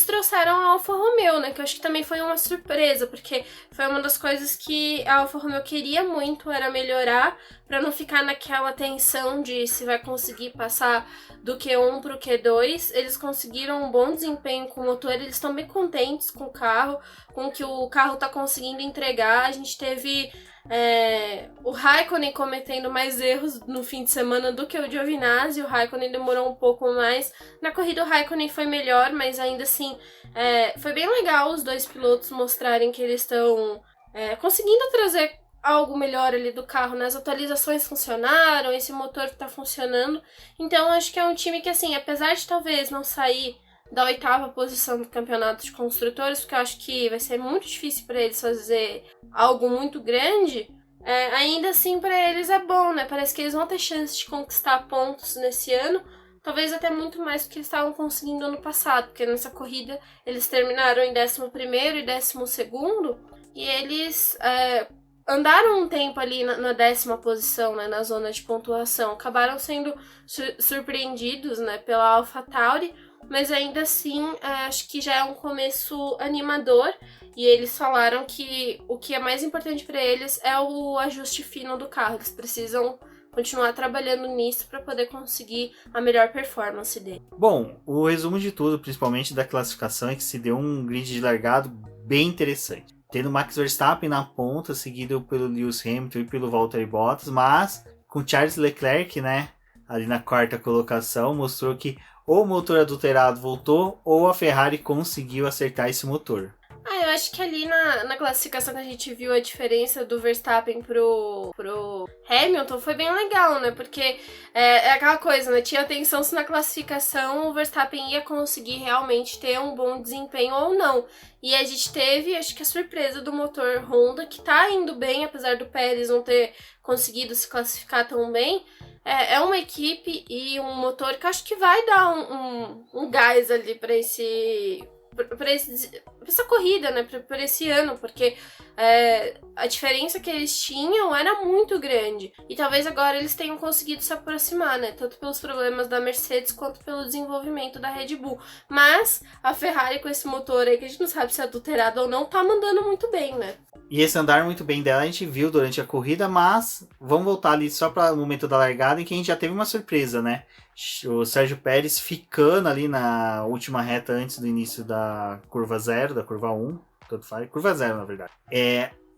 trouxeram a Alfa Romeo, né? Que eu acho que também foi uma surpresa, porque foi uma das coisas que a Alfa Romeo queria muito, era melhorar, para não ficar naquela tensão de se vai conseguir passar do Q1 pro Q2. Eles conseguiram um bom desempenho com o motor, eles estão bem contentes com o carro, com o que o carro tá conseguindo entregar. A gente teve o Raikkonen cometendo mais erros no fim de semana do que o Giovinazzi. O Raikkonen demorou um pouco mais. Na corrida o Raikkonen foi melhor, mas ainda assim foi bem legal os dois pilotos mostrarem que eles estão conseguindo trazer algo melhor ali do carro, né? As atualizações funcionaram, esse motor tá funcionando. Então acho que é um time que, assim, apesar de talvez não sair da 8ª posição do campeonato de construtores, porque eu acho que vai ser muito difícil para eles fazer algo muito grande, ainda assim para eles é bom, né? Parece que eles vão ter chance de conquistar pontos nesse ano, talvez até muito mais do que eles estavam conseguindo ano passado, porque nessa corrida eles terminaram em 11º e 12º, e eles andaram um tempo ali na 10ª posição, né, na zona de pontuação, acabaram sendo surpreendidos, né, pela AlphaTauri, mas ainda assim acho que já é um começo animador. E eles falaram que o que é mais importante para eles é o ajuste fino do carro. Eles precisam continuar trabalhando nisso para poder conseguir a melhor performance dele. Bom, o resumo de tudo, principalmente da classificação, é que se deu um grid de largado bem interessante. Tendo Max Verstappen na ponta, seguido pelo Lewis Hamilton e pelo Valtteri Bottas, mas com Charles Leclerc, né, ali na 4ª colocação, mostrou que ou o motor adulterado voltou ou a Ferrari conseguiu acertar esse motor. Eu acho que ali na classificação que a gente viu a diferença do Verstappen pro Hamilton foi bem legal, né? Porque é aquela coisa, né? Tinha atenção se na classificação o Verstappen ia conseguir realmente ter um bom desempenho ou não. E a gente teve, acho que a surpresa do motor Honda, que tá indo bem, apesar do Pérez não ter conseguido se classificar tão bem. É uma equipe e um motor que eu acho que vai dar um gás ali pra essa corrida, né, por esse ano, porque a diferença que eles tinham era muito grande. E talvez agora eles tenham conseguido se aproximar, né, tanto pelos problemas da Mercedes quanto pelo desenvolvimento da Red Bull. Mas a Ferrari com esse motor aí, que a gente não sabe se é adulterado ou não, tá mandando muito bem, né. E esse andar muito bem dela a gente viu durante a corrida, mas vamos voltar ali só para o momento da largada, em que a gente já teve uma surpresa, né? O Sérgio Pérez ficando ali na última reta antes do início da curva 0, da curva 1, tanto faz, curva 0 na verdade.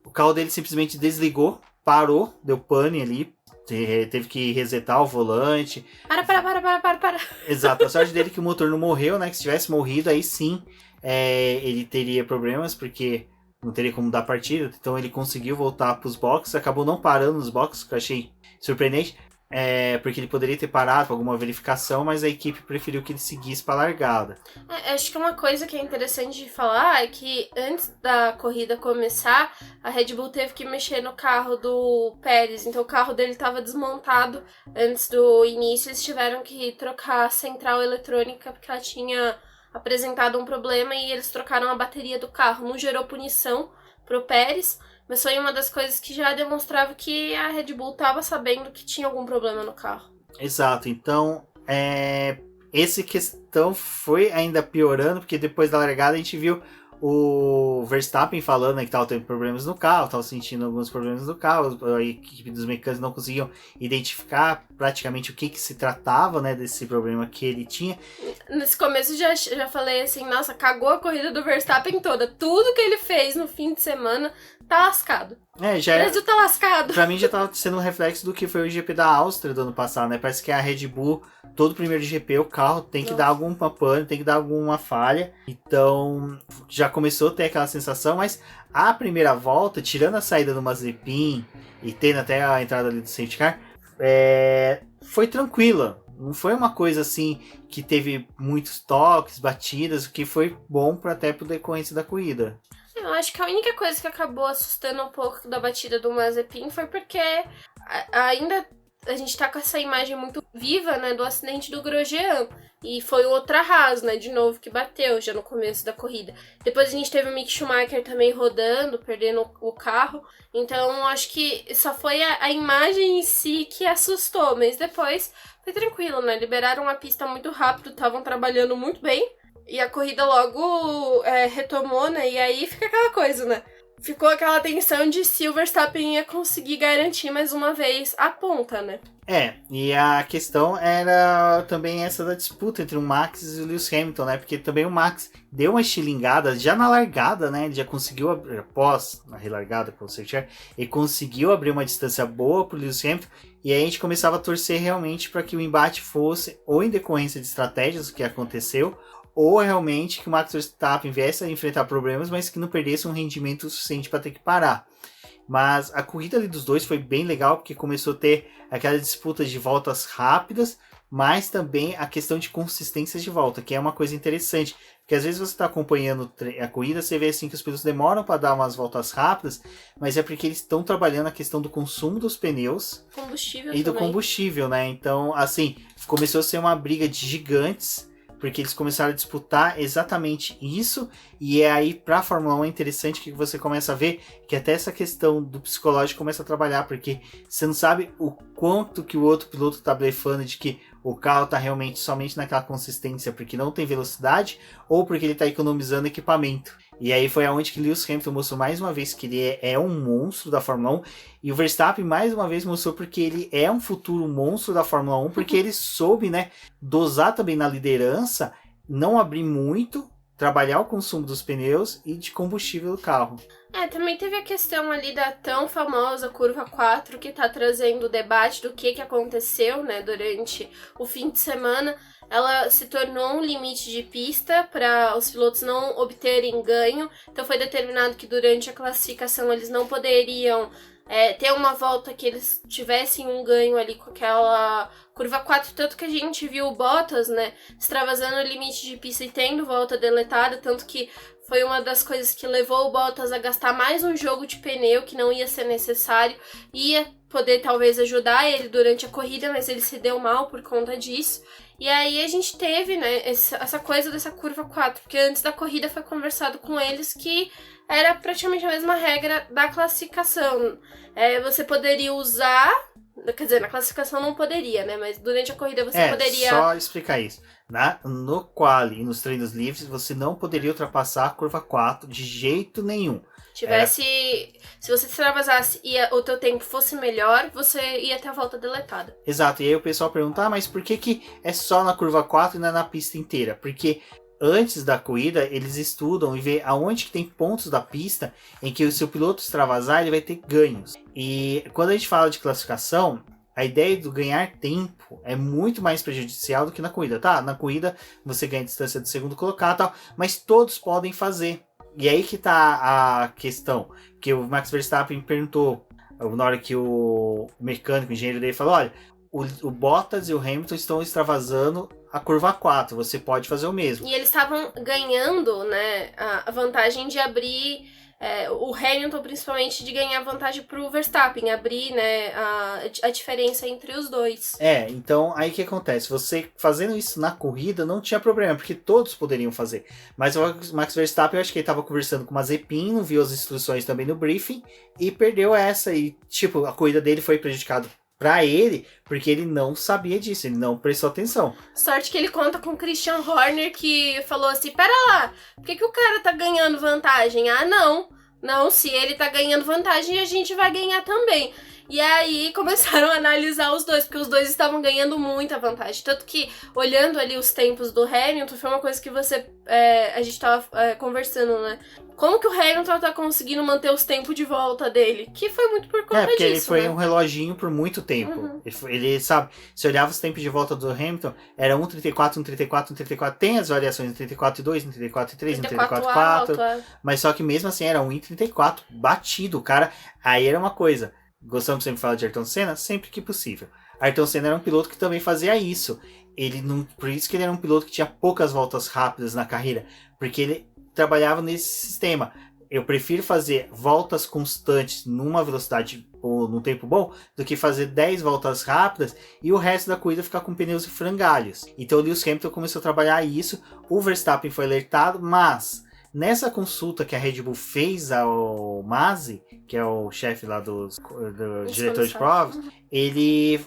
O carro dele simplesmente desligou, parou, deu pane ali, teve que resetar o volante. Para. Exato, a sorte dele é que o motor não morreu, né? Que se tivesse morrido, aí sim ele teria problemas, porque não teria como dar partida, então ele conseguiu voltar para os boxes, acabou não parando nos boxes, que eu achei surpreendente, porque ele poderia ter parado para alguma verificação, mas a equipe preferiu que ele seguisse para a largada. Acho que uma coisa que é interessante de falar é que antes da corrida começar, a Red Bull teve que mexer no carro do Pérez, então o carro dele estava desmontado antes do início, eles tiveram que trocar a central eletrônica porque ela tinha apresentado um problema e eles trocaram a bateria do carro. Não gerou punição pro Pérez, mas foi uma das coisas que já demonstrava que a Red Bull estava sabendo que tinha algum problema no carro. Exato, então essa questão foi ainda piorando, porque depois da largada a gente viu o Verstappen falando, né, que estava tendo problemas no carro, estava sentindo alguns problemas no carro, a equipe dos mecânicos não conseguiam identificar praticamente o que se tratava, né, desse problema que ele tinha. Nesse começo já falei assim, nossa, cagou a corrida do Verstappen toda, tudo que ele fez no fim de semana tá lascado. O Brasil tá lascado. Pra mim já tava sendo um reflexo do que foi o GP da Áustria do ano passado, né? Parece que a Red Bull, todo primeiro GP, o carro tem que dar alguma pane, tem que dar alguma falha. Então, já começou a ter aquela sensação, mas a primeira volta, tirando a saída do Mazepin e tendo até a entrada ali do safety car, foi tranquila. Não foi uma coisa assim que teve muitos toques, batidas, o que foi bom até pro decorrência da corrida. Eu acho que a única coisa que acabou assustando um pouco da batida do Mazepin foi porque ainda a gente tá com essa imagem muito viva, né, do acidente do Grosjean. E foi o outro Haas, né, de novo, que bateu já no começo da corrida. Depois a gente teve o Mick Schumacher também rodando, perdendo o carro. Então acho que só foi a imagem em si que assustou, mas depois foi tranquilo, né? Liberaram a pista muito rápido, estavam trabalhando muito bem. E a corrida logo retomou, né? E aí fica aquela coisa, né? Ficou aquela tensão de se o Verstappen ia conseguir garantir mais uma vez a ponta, né? E a questão era também essa da disputa entre o Max e o Lewis Hamilton, né? Porque também o Max deu uma estilingada já na largada, né? Ele já conseguiu, após a relargada com o safety car, ele conseguiu abrir uma distância boa pro Lewis Hamilton. E aí a gente começava a torcer realmente para que o embate fosse ou em decorrência de estratégias, o que aconteceu, ou realmente que o Max Verstappen viesse a enfrentar problemas, mas que não perdesse um rendimento suficiente para ter que parar. Mas a corrida ali dos dois foi bem legal, porque começou a ter aquela disputa de voltas rápidas, mas também a questão de consistência de volta, que é uma coisa interessante. Porque às vezes você está acompanhando a corrida, você vê assim que os pilotos demoram para dar umas voltas rápidas, mas é porque eles estão trabalhando a questão do consumo dos pneus e do combustível, né? Então, assim, começou a ser uma briga de gigantes, porque eles começaram a disputar exatamente isso, e é aí pra Fórmula 1 é interessante que você começa a ver que até essa questão do psicológico começa a trabalhar, porque você não sabe o quanto que o outro piloto tá blefando de que o carro tá realmente somente naquela consistência porque não tem velocidade, ou porque ele tá economizando equipamento. E aí foi aonde que Lewis Hamilton mostrou mais uma vez que ele é um monstro da Fórmula 1. E o Verstappen mais uma vez mostrou porque ele é um futuro monstro da Fórmula 1. Porque ele soube, né, dosar também na liderança, não abrir muito, trabalhar o consumo dos pneus e de combustível do carro. Também teve a questão ali da tão famosa curva 4, que tá trazendo o debate do que aconteceu, né, durante o fim de semana. Ela se tornou um limite de pista para os pilotos não obterem ganho. Então foi determinado que durante a classificação eles não poderiam ter uma volta que eles tivessem um ganho ali com aquela curva 4, tanto que a gente viu o Bottas, né, extravasando o limite de pista e tendo volta deletada, tanto que foi uma das coisas que levou o Bottas a gastar mais um jogo de pneu que não ia ser necessário, ia poder talvez ajudar ele durante a corrida, mas ele se deu mal por conta disso. E aí a gente teve, né, essa coisa dessa curva 4, porque antes da corrida foi conversado com eles que era praticamente a mesma regra da classificação. Você poderia usar, quer dizer, na classificação não poderia, né, mas durante a corrida você poderia... Só explicar isso. No quali e nos treinos livres, você não poderia ultrapassar a curva 4 de jeito nenhum. Se você extravasasse e o teu tempo fosse melhor, você ia ter a volta deletada. Exato, e aí o pessoal pergunta, mas por que é só na curva 4 e não é na pista inteira? Porque antes da corrida, eles estudam e vê aonde que tem pontos da pista em que se o piloto extravasar, ele vai ter ganhos. E quando a gente fala de classificação, a ideia do ganhar tempo é muito mais prejudicial do que na corrida, tá? Na corrida, você ganha distância do segundo colocado e tal, mas todos podem fazer. E aí que tá a questão, que o Max Verstappen perguntou, na hora que o mecânico, o engenheiro dele falou, olha, o Bottas e o Hamilton estão extravasando a curva 4, você pode fazer o mesmo. E eles estavam ganhando, né, a vantagem de abrir, o Hamilton principalmente, de ganhar vantagem pro Verstappen, abrir, né, a diferença entre os dois. Então aí o que acontece? Você fazendo isso na corrida não tinha problema, porque todos poderiam fazer. Mas o Max Verstappen, eu acho que ele estava conversando com o Mazepin, não viu as instruções também no briefing, e perdeu essa, e tipo, a corrida dele foi prejudicada pra ele, porque ele não sabia disso, ele não prestou atenção. Sorte que ele conta com o Christian Horner, que falou assim, pera lá, por que o cara tá ganhando vantagem? Ah, não, se ele tá ganhando vantagem, a gente vai ganhar também. E aí começaram a analisar os dois, porque os dois estavam ganhando muita vantagem. Tanto que, olhando ali os tempos do Hamilton, foi uma coisa que a gente tava conversando, né? Como que o Hamilton tá conseguindo manter os tempos de volta dele? Que foi muito por conta disso, porque ele foi né? um reloginho por muito tempo. Uhum. Ele sabe, se olhava os tempos de volta do Hamilton, era 1,34, 1,34, 1,34. Tem as variações, 1,34,2, 1,34,3, 1,34,4. Mas só que mesmo assim era 1,34 batido. O cara, aí era uma coisa. Gostamos sempre de falar de Ayrton Senna? Sempre que possível. Ayrton Senna era um piloto que também fazia isso. Por isso que ele era um piloto que tinha poucas voltas rápidas na carreira. Porque ele trabalhava nesse sistema. Eu prefiro fazer voltas constantes numa velocidade ou num tempo bom do que fazer 10 voltas rápidas e o resto da corrida ficar com pneus e frangalhos. Então o Lewis Hamilton começou a trabalhar isso. O Verstappen foi alertado, mas nessa consulta que a Red Bull fez ao Masi, que é o chefe lá do diretor de provas,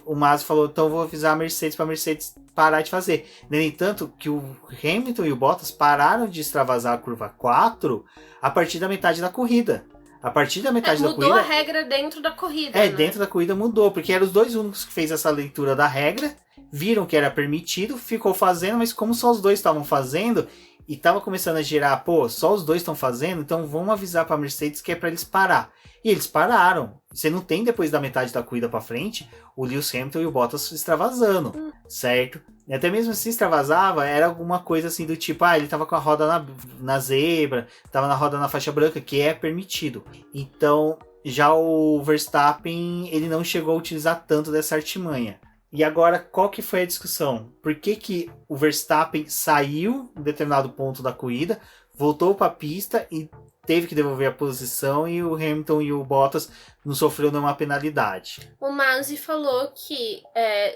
o Masi falou, então vou avisar a Mercedes para a Mercedes parar de fazer. No entanto, que o Hamilton e o Bottas pararam de extravasar a curva 4 a partir da metade da corrida. A partir da metade da corrida... Mudou a regra dentro da corrida, né? Dentro da corrida mudou, porque eram os dois únicos que fez essa leitura da regra, viram que era permitido, ficou fazendo, mas como só os dois estavam fazendo... E tava começando a girar, só os dois estão fazendo, então vamos avisar pra Mercedes que é pra eles parar. E eles pararam. Você não tem, depois da metade da corrida pra frente, o Lewis Hamilton e o Bottas extravasando, certo? E até mesmo se extravasava, era alguma coisa assim do tipo, ele tava com a roda na zebra, tava na roda na faixa branca, que é permitido. Então, já o Verstappen, ele não chegou a utilizar tanto dessa artimanha. E agora, qual que foi a discussão? Por que o Verstappen saiu em determinado ponto da corrida, voltou para a pista e teve que devolver a posição e o Hamilton e o Bottas não sofreu nenhuma penalidade? O Masi falou que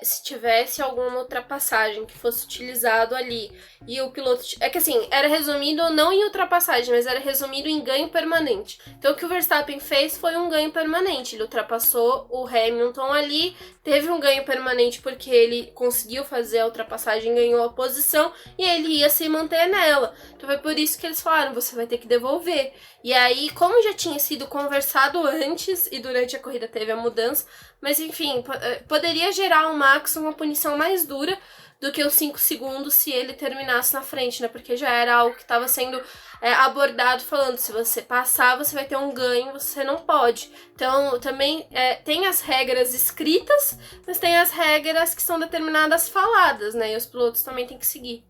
se tivesse alguma ultrapassagem que fosse utilizado ali e o piloto... É que assim, era resumido não em ultrapassagem, mas era resumido em ganho permanente. Então o que o Verstappen fez foi um ganho permanente. Ele ultrapassou o Hamilton ali, teve um ganho permanente porque ele conseguiu fazer a ultrapassagem, ganhou a posição e ele ia se manter nela. Então foi por isso que eles falaram, você vai ter que devolver. E aí, como já tinha sido conversado antes e durante a corrida teve a mudança, mas enfim, poderia gerar ao Max uma punição mais dura do que os 5 segundos se ele terminasse na frente, né? Porque já era algo que estava sendo abordado falando, se você passar, você vai ter um ganho, você não pode. Então, também tem as regras escritas, mas tem as regras que são determinadas faladas, né? E os pilotos também têm que seguir.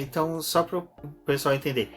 Então, só para o pessoal entender.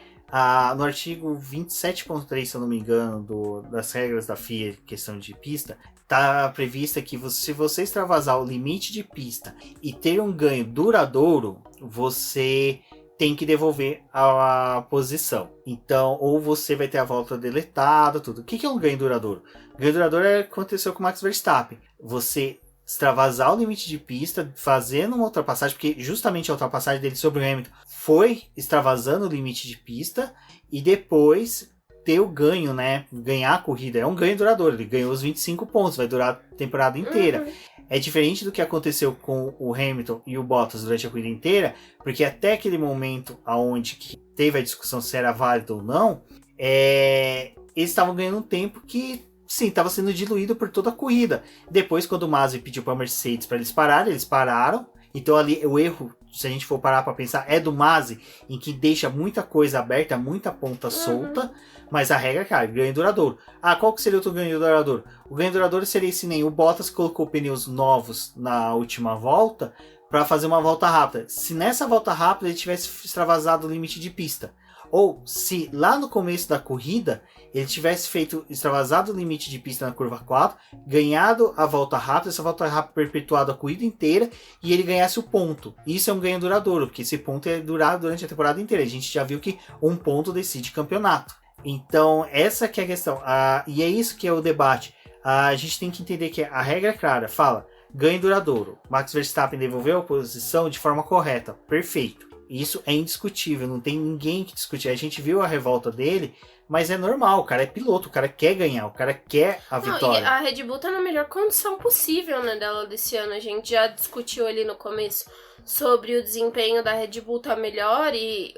No artigo 27.3, se eu não me engano, das regras da FIA, questão de pista, está prevista que se você extravasar o limite de pista e ter um ganho duradouro, você tem que devolver a posição. Então, ou você vai ter a volta deletada, tudo. O que é um ganho duradouro? O ganho duradouro aconteceu com o Max Verstappen. Você extravasar o limite de pista, fazendo uma ultrapassagem, porque justamente a ultrapassagem dele sobre o Hamilton foi extravasando o limite de pista, e depois ter o ganho, né? Ganhar a corrida. É um ganho duradouro, ele ganhou os 25 pontos, vai durar a temporada inteira. É diferente do que aconteceu com o Hamilton e o Bottas durante a corrida inteira, porque até aquele momento onde teve a discussão se era válido ou não, eles estavam ganhando um tempo que, sim, estava sendo diluído por toda a corrida. Depois, quando o Masi pediu para a Mercedes para eles pararam. Então ali o erro, se a gente for parar para pensar, é do Masi, em que deixa muita coisa aberta, muita ponta solta, mas a regra, cara, ganho duradouro. Qual que seria o outro ganho duradouro? O ganho duradouro seria esse nem o Bottas colocou pneus novos na última volta para fazer uma volta rápida. Se nessa volta rápida ele tivesse extravasado o limite de pista, ou se lá no começo da corrida ele tivesse extravasado o limite de pista na curva 4, ganhado a volta rápida, essa volta rápida perpetuado a corrida inteira, e ele ganhasse o ponto. Isso é um ganho duradouro, porque esse ponto é durar durante a temporada inteira. A gente já viu que um ponto decide campeonato. Então essa que é a questão. E é isso que é o debate. A gente tem que entender que a regra é clara, fala ganho duradouro. Max Verstappen devolveu a posição de forma correta. Perfeito. Isso é indiscutível, não tem ninguém que discutir. A gente viu a revolta dele, mas é normal, o cara é piloto, o cara quer ganhar, o cara quer a vitória. E a Red Bull tá na melhor condição possível, né, dela desse ano. A gente já discutiu ali no começo sobre o desempenho da Red Bull tá melhor e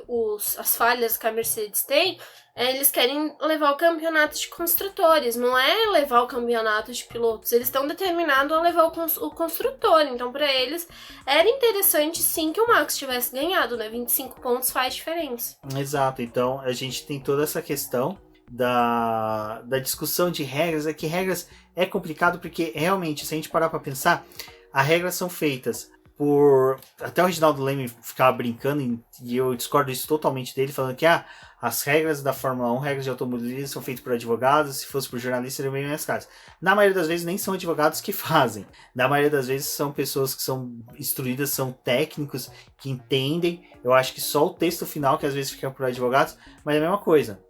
as falhas que a Mercedes tem. Eles querem levar o campeonato de construtores, não é levar o campeonato de pilotos. Eles estão determinados a levar o construtor. Então, para eles, era interessante sim que o Max tivesse ganhado, né? 25 pontos faz diferença. Exato. Então, a gente tem toda essa questão da discussão de regras. É que regras é complicado porque, realmente, se a gente parar para pensar, as regras são feitas por... Até o Reginaldo Leme ficava brincando, e eu discordo isso totalmente dele, falando que as regras da Fórmula 1, regras de automobilismo, são feitas por advogados, se fosse por jornalistas, seriam bem mais caras. Na maioria das vezes, nem são advogados que fazem. Na maioria das vezes, são pessoas que são instruídas, são técnicos, que entendem. Eu acho que só o texto final, que às vezes fica por advogados, mas é a mesma coisa.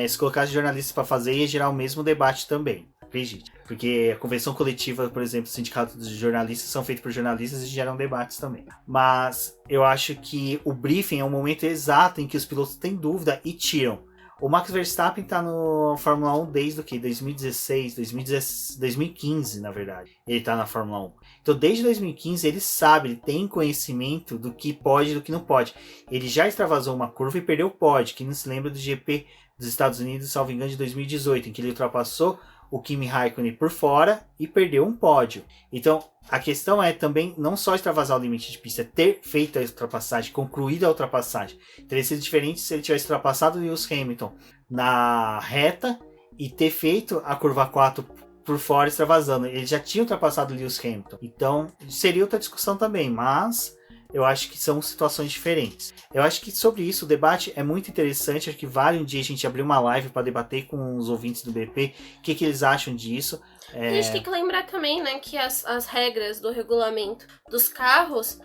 Se colocasse jornalistas para fazer, ia gerar o mesmo debate também. Acredite. Porque a convenção coletiva, por exemplo, o sindicato de jornalistas são feitos por jornalistas e geram debates também. Mas eu acho que o briefing é um momento exato em que os pilotos têm dúvida e tiram. O Max Verstappen está no Fórmula 1 desde o quê? 2015, na verdade. Ele está na Fórmula 1. Então, desde 2015, ele sabe, ele tem conhecimento do que pode e do que não pode. Ele já extravasou uma curva e perdeu o pódio. Quem não se lembra do GP dos Estados Unidos, salvo engano, de 2018, em que ele ultrapassou o Kimi Raikkonen por fora e perdeu um pódio. Então, a questão é também não só extravasar o limite de pista, é ter feito a ultrapassagem, concluído a ultrapassagem. Teria sido diferente se ele tivesse ultrapassado o Lewis Hamilton na reta e ter feito a curva 4 por fora extravasando. Ele já tinha ultrapassado o Lewis Hamilton. Então, seria outra discussão também, mas eu acho que são situações diferentes. Eu acho que sobre isso o debate é muito interessante. Acho que vale um dia a gente abrir uma live para debater com os ouvintes do BP o que eles acham disso. A gente tem que lembrar também, né, que as regras do regulamento dos carros,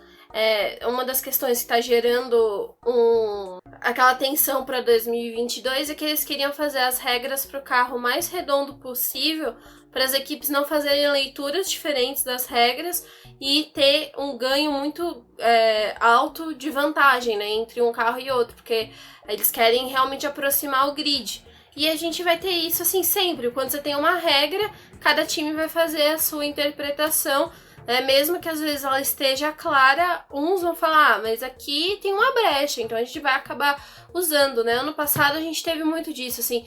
uma das questões que está gerando aquela tensão para 2022 é que eles queriam fazer as regras para o carro mais redondo possível, para as equipes não fazerem leituras diferentes das regras e ter um ganho muito alto de vantagem, né, entre um carro e outro, porque eles querem realmente aproximar o grid. E a gente vai ter isso assim sempre. Quando você tem uma regra, cada time vai fazer a sua interpretação, mesmo que às vezes ela esteja clara, uns vão falar, mas aqui tem uma brecha, então a gente vai acabar usando, né? Ano passado a gente teve muito disso, assim,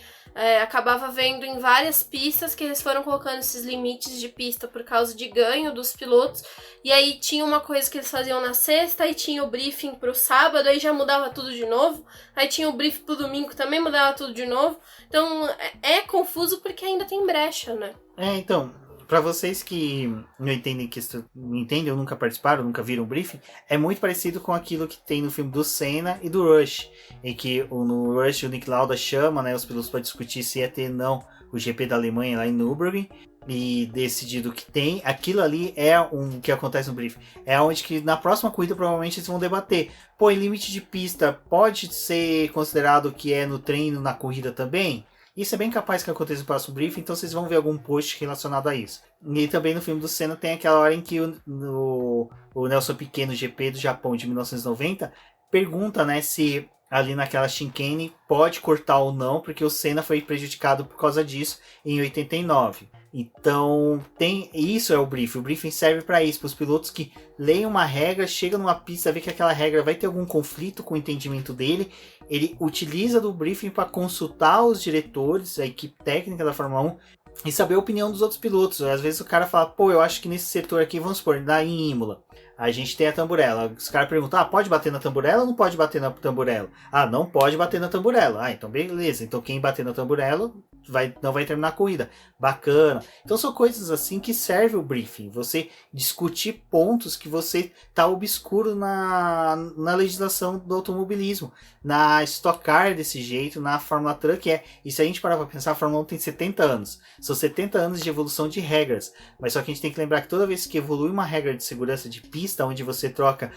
acabava vendo em várias pistas que eles foram colocando esses limites de pista por causa de ganho dos pilotos, e aí tinha uma coisa que eles faziam na sexta, aí tinha o briefing pro sábado, aí já mudava tudo de novo, aí tinha o briefing pro domingo, também mudava tudo de novo, então é confuso porque ainda tem brecha, né? Então, para vocês que não entendem ou nunca participaram, nunca viram o briefing, é muito parecido com aquilo que tem no filme do Senna e do Rush, em que no Rush o Nick Lauda chama, né, os pilotos para discutir se ia ter ou não o GP da Alemanha lá em Nürburgring, e decidido que tem. Aquilo ali é o que acontece no briefing. É onde que na próxima corrida provavelmente eles vão debater. Pô, em limite de pista pode ser considerado que é no treino, na corrida também? Isso é bem capaz que aconteça no próximo briefing, então vocês vão ver algum post relacionado a isso. E também no filme do Senna tem aquela hora em que o Nelson Piquet, no GP do Japão de 1990, pergunta, né, se ali naquela chicane pode cortar ou não, porque o Senna foi prejudicado por causa disso em 89. Então, isso é o briefing. O briefing serve para isso, para os pilotos que leem uma regra, chegam numa pista, vê que aquela regra vai ter algum conflito com o entendimento dele, ele utiliza do briefing para consultar os diretores, a equipe técnica da Fórmula 1, e saber a opinião dos outros pilotos. Às vezes o cara fala, pô, eu acho que nesse setor aqui, vamos supor, lá em Imola, a gente tem a tamburela. Os caras perguntam, pode bater na tamburela ou não pode bater na tamburela? Não pode bater na tamburela. Então beleza. Então quem bater na tamburela não vai terminar a corrida. Bacana. Então são coisas assim que serve o briefing. Você discutir pontos que você tá obscuro na legislação do automobilismo. Na Stock Car desse jeito, na Fórmula Truck E se a gente parar pra pensar, a Fórmula 1 tem 70 anos. São 70 anos de evolução de regras. Mas só que a gente tem que lembrar que toda vez que evolui uma regra de segurança de pista, onde você troca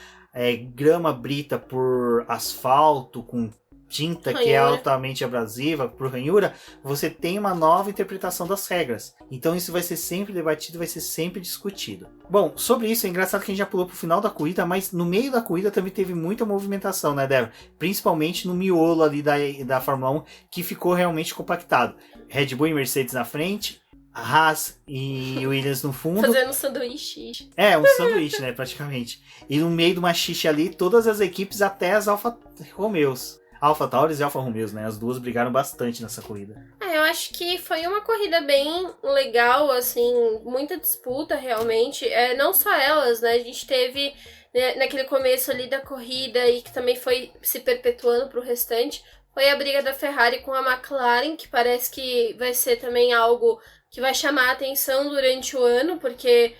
grama brita por asfalto, com tinta ranhura, que é altamente abrasiva, por ranhura, você tem uma nova interpretação das regras. Então isso vai ser sempre debatido, vai ser sempre discutido. Bom, sobre isso é engraçado que a gente já pulou pro final da corrida, mas no meio da corrida também teve muita movimentação, né, Débora? Principalmente no miolo ali da Fórmula 1, que ficou realmente compactado. Red Bull e Mercedes na frente, Haas e Williams no fundo. Fazendo um sanduíche. Um sanduíche, né, praticamente. E no meio de uma xixa ali, todas as equipes até as Alfa Romeos. Alfa Tauri e Alfa Romeos, né? As duas brigaram bastante nessa corrida. Eu acho que foi uma corrida bem legal, assim, muita disputa realmente. Não só elas, né? A gente teve, né, naquele começo ali da corrida e que também foi se perpetuando pro restante, foi a briga da Ferrari com a McLaren, que parece que vai ser também algo que vai chamar a atenção durante o ano, porque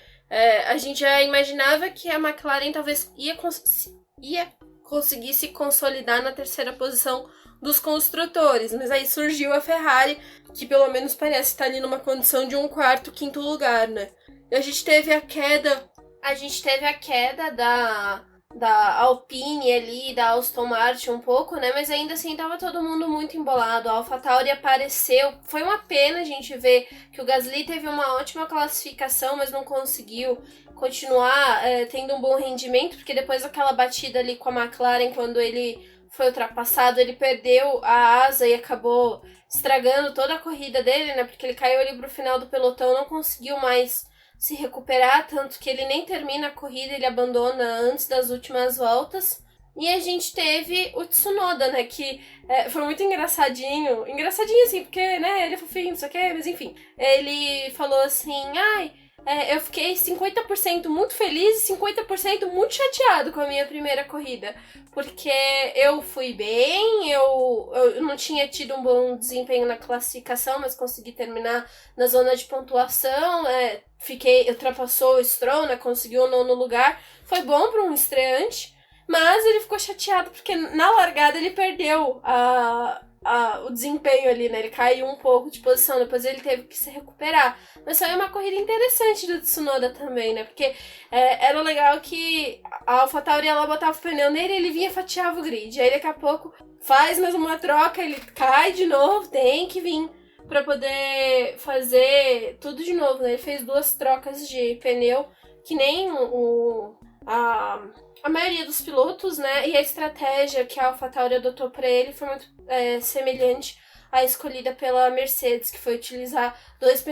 a gente já imaginava que a McLaren talvez ia conseguir se consolidar na terceira posição dos construtores, mas aí surgiu a Ferrari, que pelo menos parece estar ali numa condição de um quarto, quinto lugar, né? E a gente teve a queda da Alpine ali, da Aston Martin um pouco, né? Mas ainda assim tava todo mundo muito embolado. A AlphaTauri apareceu. Foi uma pena a gente ver que o Gasly teve uma ótima classificação, mas não conseguiu continuar tendo um bom rendimento, porque depois daquela batida ali com a McLaren, quando ele foi ultrapassado, ele perdeu a asa e acabou estragando toda a corrida dele, né? Porque ele caiu ali pro final do pelotão, não conseguiu mais se recuperar, tanto que ele nem termina a corrida, ele abandona antes das últimas voltas. E a gente teve o Tsunoda, né, que foi muito engraçadinho assim, porque, né, ele é fofinho, não sei o que, mas enfim, ele falou assim, eu fiquei 50% muito feliz e 50% muito chateado com a minha primeira corrida, porque eu fui bem, eu não tinha tido um bom desempenho na classificação, mas consegui terminar na zona de pontuação, ultrapassou o Stroll, né, conseguiu o 9º lugar, foi bom para um estreante, mas ele ficou chateado porque na largada ele perdeu o desempenho ali, né? Ele caiu um pouco de posição, depois ele teve que se recuperar. Mas foi uma corrida interessante do Tsunoda também, né? Porque era legal que a AlphaTauri, ela botava o pneu nele e ele vinha e fatiava o grid. Aí daqui a pouco faz mais uma troca, ele cai de novo, tem que vir pra poder fazer tudo de novo, né? Ele fez 2 trocas de pneu, que nem a maioria dos pilotos, né? E a estratégia que a AlphaTauri adotou para ele foi muito semelhante à escolhida pela Mercedes, que foi utilizar 2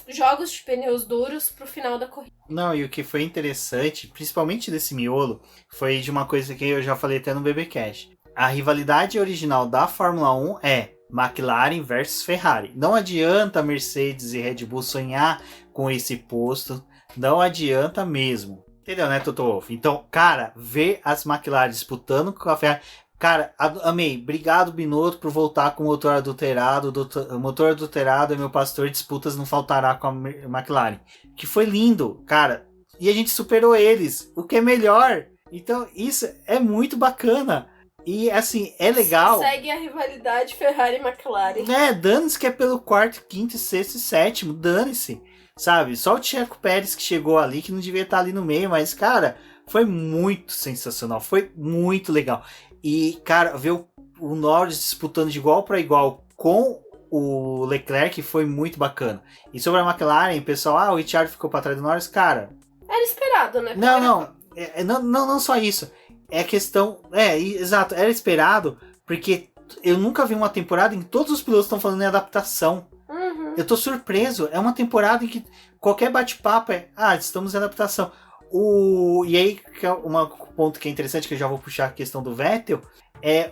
jogos de pneus duros pro final da corrida. Não, e o que foi interessante, principalmente desse miolo, foi de uma coisa que eu já falei até no BBcast. A rivalidade original da Fórmula 1 é McLaren versus Ferrari. Não adianta Mercedes e Red Bull sonhar com esse posto, não adianta mesmo. Entendeu, né, Toto Wolff? Então, cara, ver as McLaren disputando com a Ferrari... Cara, amei. Obrigado, Binotto, por voltar com o motor adulterado. O motor adulterado é meu pastor, disputas não faltará com a McLaren. Que foi lindo, cara. E a gente superou eles, o que é melhor. Então, isso é muito bacana. E, assim, é legal... Segue a rivalidade Ferrari e McLaren. Dane-se que é pelo 4º, 5º, 6º e 7º. Dane-se. Sabe, só o Checo Pérez que chegou ali, que não devia estar ali no meio, mas, cara, foi muito sensacional, foi muito legal. E, cara, ver o Norris disputando de igual para igual com o Leclerc foi muito bacana. E sobre a McLaren, o pessoal, o Ricciardo ficou pra trás do Norris, cara... Era esperado, né? Não só isso. É questão... exato, era esperado, porque eu nunca vi uma temporada em que todos os pilotos estão falando em adaptação. Uhum. Eu tô surpreso. É uma temporada em que qualquer bate-papo estamos em adaptação. E aí, que é um ponto que é interessante, que eu já vou puxar a questão do Vettel,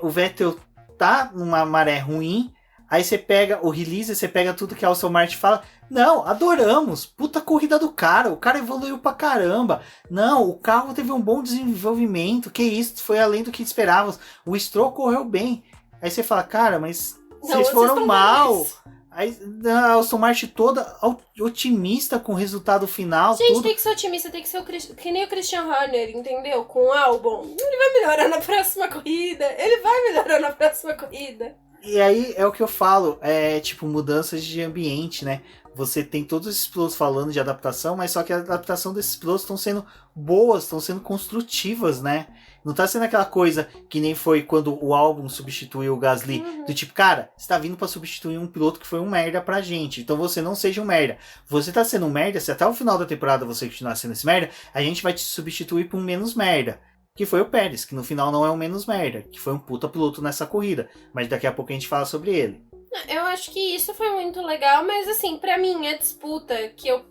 o Vettel tá numa maré ruim, aí você pega o release, você pega tudo que a Aston Martin fala, não, adoramos, puta corrida do cara, o cara evoluiu pra caramba, não, o carro teve um bom desenvolvimento, que isso, foi além do que esperávamos, o Stroll correu bem. Aí você fala, cara, mas vocês foram mal. Aí a Aston Martin toda otimista com o resultado final. Gente, tudo. tem que ser otimista, tem que ser que nem o Christian Horner, entendeu? Com o Albon. Ele vai melhorar na próxima corrida. E aí é o que eu falo, tipo mudanças de ambiente, né? Você tem todos esses pilotos falando de adaptação, mas só que a adaptação desses pilotos estão sendo boas, estão sendo construtivas, né? Não tá sendo aquela coisa que nem foi quando o Albon substituiu o Gasly. Do tipo, cara, você tá vindo pra substituir um piloto que foi um merda pra gente. Então você não seja um merda. Você tá sendo um merda, se até o final da temporada você continuar sendo esse merda, a gente vai te substituir por um menos merda. Que foi o Pérez, que no final não é um menos merda. Que foi um puta piloto nessa corrida. Mas daqui a pouco a gente fala sobre ele. Eu acho que isso foi muito legal, mas assim, pra mim, a disputa que eu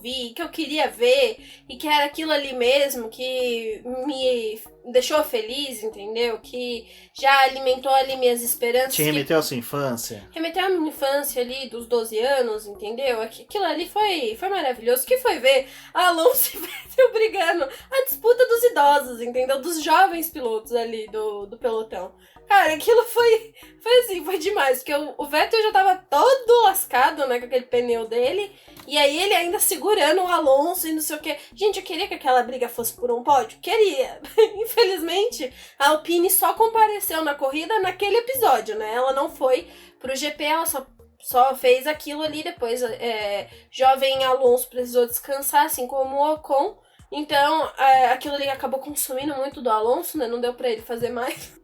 vi, que eu queria ver, e que era aquilo ali mesmo, que me deixou feliz, entendeu? Que já alimentou ali minhas esperanças. Te remeteu à sua infância? Remeteu à minha infância ali, dos 12 anos, entendeu? Aquilo ali foi maravilhoso. Que foi ver a Alonso e Vettel brigando, a disputa dos idosos, entendeu? Dos jovens pilotos ali do pelotão. Cara, aquilo foi assim, foi demais. Porque o Vettel já tava todo lascado, né, com aquele pneu dele. E aí ele ainda segurando o Alonso e não sei o que. Gente, eu queria que aquela briga fosse por um pódio. Queria. Infelizmente, a Alpine só compareceu na corrida naquele episódio, né? Ela não foi pro GP, ela só fez aquilo ali. Depois, jovem Alonso precisou descansar, assim como o Ocon. Então, aquilo ali acabou consumindo muito do Alonso, né? Não deu pra ele fazer mais.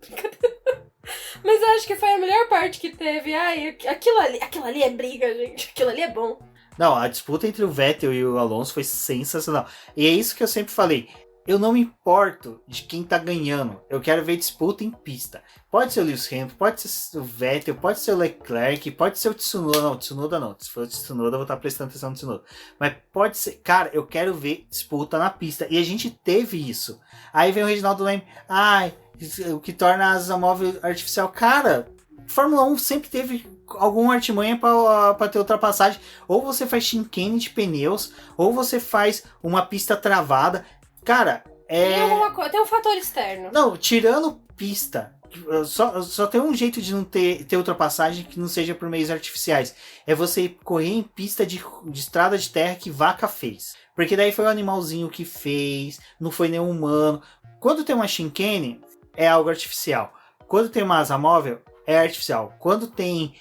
Mas eu acho que foi a melhor parte que teve. Aquilo ali é briga, gente. Aquilo ali é bom. Não, a disputa entre o Vettel e o Alonso foi sensacional. E é isso que eu sempre falei. Eu não me importo de quem tá ganhando. Eu quero ver disputa em pista. Pode ser o Lewis Hamilton, pode ser o Vettel, pode ser o Leclerc, pode ser o Tsunoda. Não, Tsunoda não. Se for o Tsunoda, eu vou estar prestando atenção no Tsunoda. Mas pode ser... Cara, eu quero ver disputa na pista. E a gente teve isso. Aí vem o Reginaldo Leme. O que torna a asa móvel artificial. Cara, Fórmula 1 sempre teve alguma artimanha para ter ultrapassagem. Ou você faz chicane de pneus, ou você faz uma pista travada. Cara, tem um fator externo. Não, tirando pista, só tem um jeito de não ter ultrapassagem que não seja por meios artificiais. É você correr em pista de estrada de terra que vaca fez. Porque daí foi o animalzinho que fez, não foi nenhum humano. Quando tem uma chicane, é algo artificial. Quando tem uma asa móvel, é artificial. Quando tem,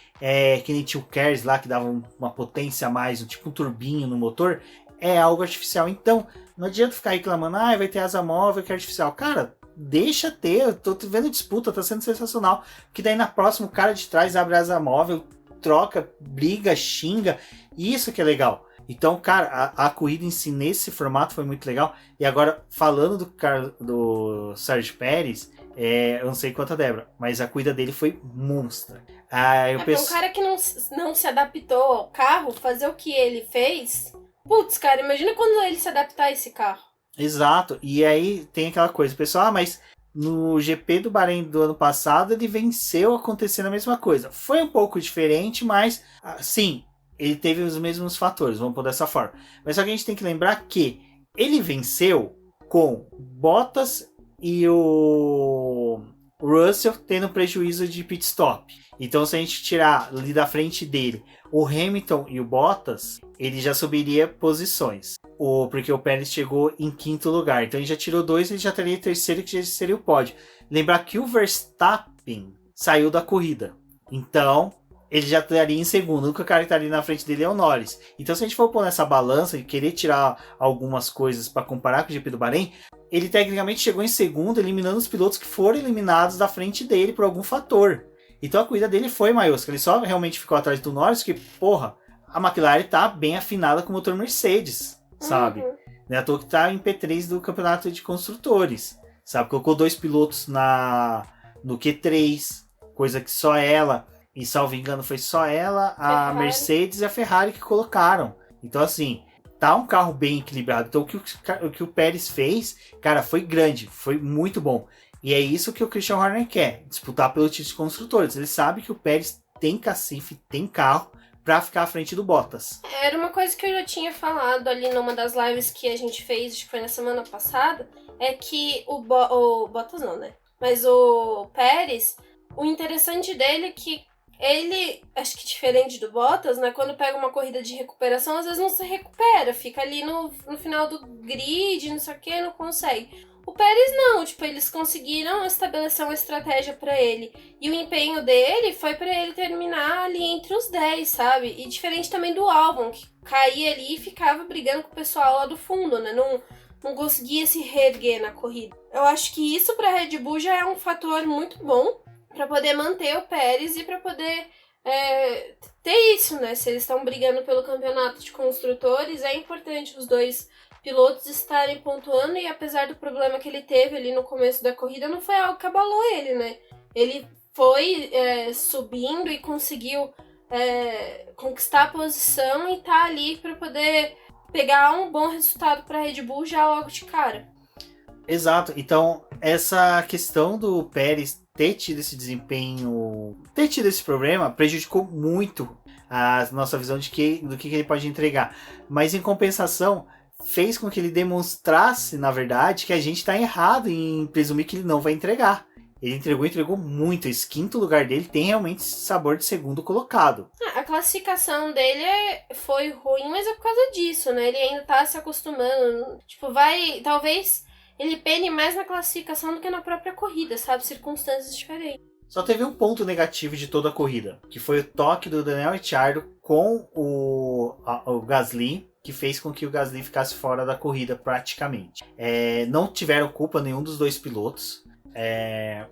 que nem tinha o Kers lá, que dava uma potência a mais, tipo um turbinho no motor, é algo artificial. Então, não adianta ficar reclamando, vai ter asa móvel que é artificial. Cara, deixa ter, eu tô vendo disputa, tá sendo sensacional. Que daí na próxima o cara de trás abre a asa móvel, troca, briga, xinga. Isso que é legal. Então, cara, a corrida em si nesse formato foi muito legal. E agora, falando do Sérgio Pérez, eu não sei quanto a Débora, mas a corrida dele foi monstra. Um cara que não se adaptou ao carro, fazer o que ele fez... Putz, cara, imagina quando ele se adaptar a esse carro. Exato, e aí tem aquela coisa, pessoal, mas no GP do Bahrein do ano passado ele venceu acontecendo a mesma coisa. Foi um pouco diferente, mas sim, ele teve os mesmos fatores, vamos pôr dessa forma. Mas só que a gente tem que lembrar que ele venceu com Bottas e o Russell tendo prejuízo de pit stop. Então, se a gente tirar ali da frente dele o Hamilton e o Bottas, ele já subiria posições. Porque o Pérez chegou em quinto lugar. Então, ele já tirou 2, ele já teria terceiro, que já seria o pódio. Lembrar que o Verstappen saiu da corrida. Então, ele já estaria em segundo. O único cara que estaria na frente dele é o Norris. Então, se a gente for pôr nessa balança e querer tirar algumas coisas para comparar com o GP do Bahrein, ele tecnicamente chegou em segundo, eliminando os pilotos que foram eliminados da frente dele por algum fator. Então a corrida dele foi maiosca. Ele só realmente ficou atrás do Norris, que, porra, a McLaren tá bem afinada com o motor Mercedes, sabe? Não é à toa que tá em P3 do campeonato de construtores, sabe? Colocou 2 pilotos no Q3, coisa que só ela, e salvo engano foi só ela, a Mercedes e a Ferrari que colocaram. Então assim, tá um carro bem equilibrado. Então o que o Pérez fez, cara, foi grande, foi muito bom. E é isso que o Christian Horner quer, disputar pelo título de construtores. Ele sabe que o Pérez tem cacife, tem carro pra ficar à frente do Bottas. Era uma coisa que eu já tinha falado ali numa das lives que a gente fez, acho que foi na semana passada, é que o Bottas não, né? Mas o Pérez, o interessante dele é que ele, acho que diferente do Bottas, né? Quando pega uma corrida de recuperação, às vezes não se recupera, fica ali no final do grid, não sei o que, não consegue. O Pérez não, tipo, eles conseguiram estabelecer uma estratégia pra ele. E o empenho dele foi pra ele terminar ali entre os 10, sabe? E diferente também do Albon, que caía ali e ficava brigando com o pessoal lá do fundo, né? Não conseguia se reerguer na corrida. Eu acho que isso pra Red Bull já é um fator muito bom pra poder manter o Pérez e pra poder ter isso, né? Se eles estão brigando pelo campeonato de construtores, é importante os dois pilotos estarem pontuando, e apesar do problema que ele teve ali no começo da corrida, não foi algo que abalou ele, né? Ele foi subindo e conseguiu conquistar a posição e tá ali para poder pegar um bom resultado para a Red Bull já logo de cara. Exato, então essa questão do Pérez ter tido esse desempenho, ter tido esse problema, prejudicou muito a nossa visão do que ele pode entregar, mas em compensação fez com que ele demonstrasse, na verdade, que a gente está errado em presumir que ele não vai entregar. Ele entregou muito. Esse quinto lugar dele tem realmente sabor de segundo colocado. A classificação dele foi ruim, mas é por causa disso, né? Ele ainda tá se acostumando. Tipo, talvez ele pene mais na classificação do que na própria corrida, sabe? Circunstâncias diferentes. Só teve um ponto negativo de toda a corrida, que foi o toque do Daniel Ricciardo com o Gasly, que fez com que o Gasly ficasse fora da corrida praticamente. Não tiveram culpa nenhum dos dois pilotos.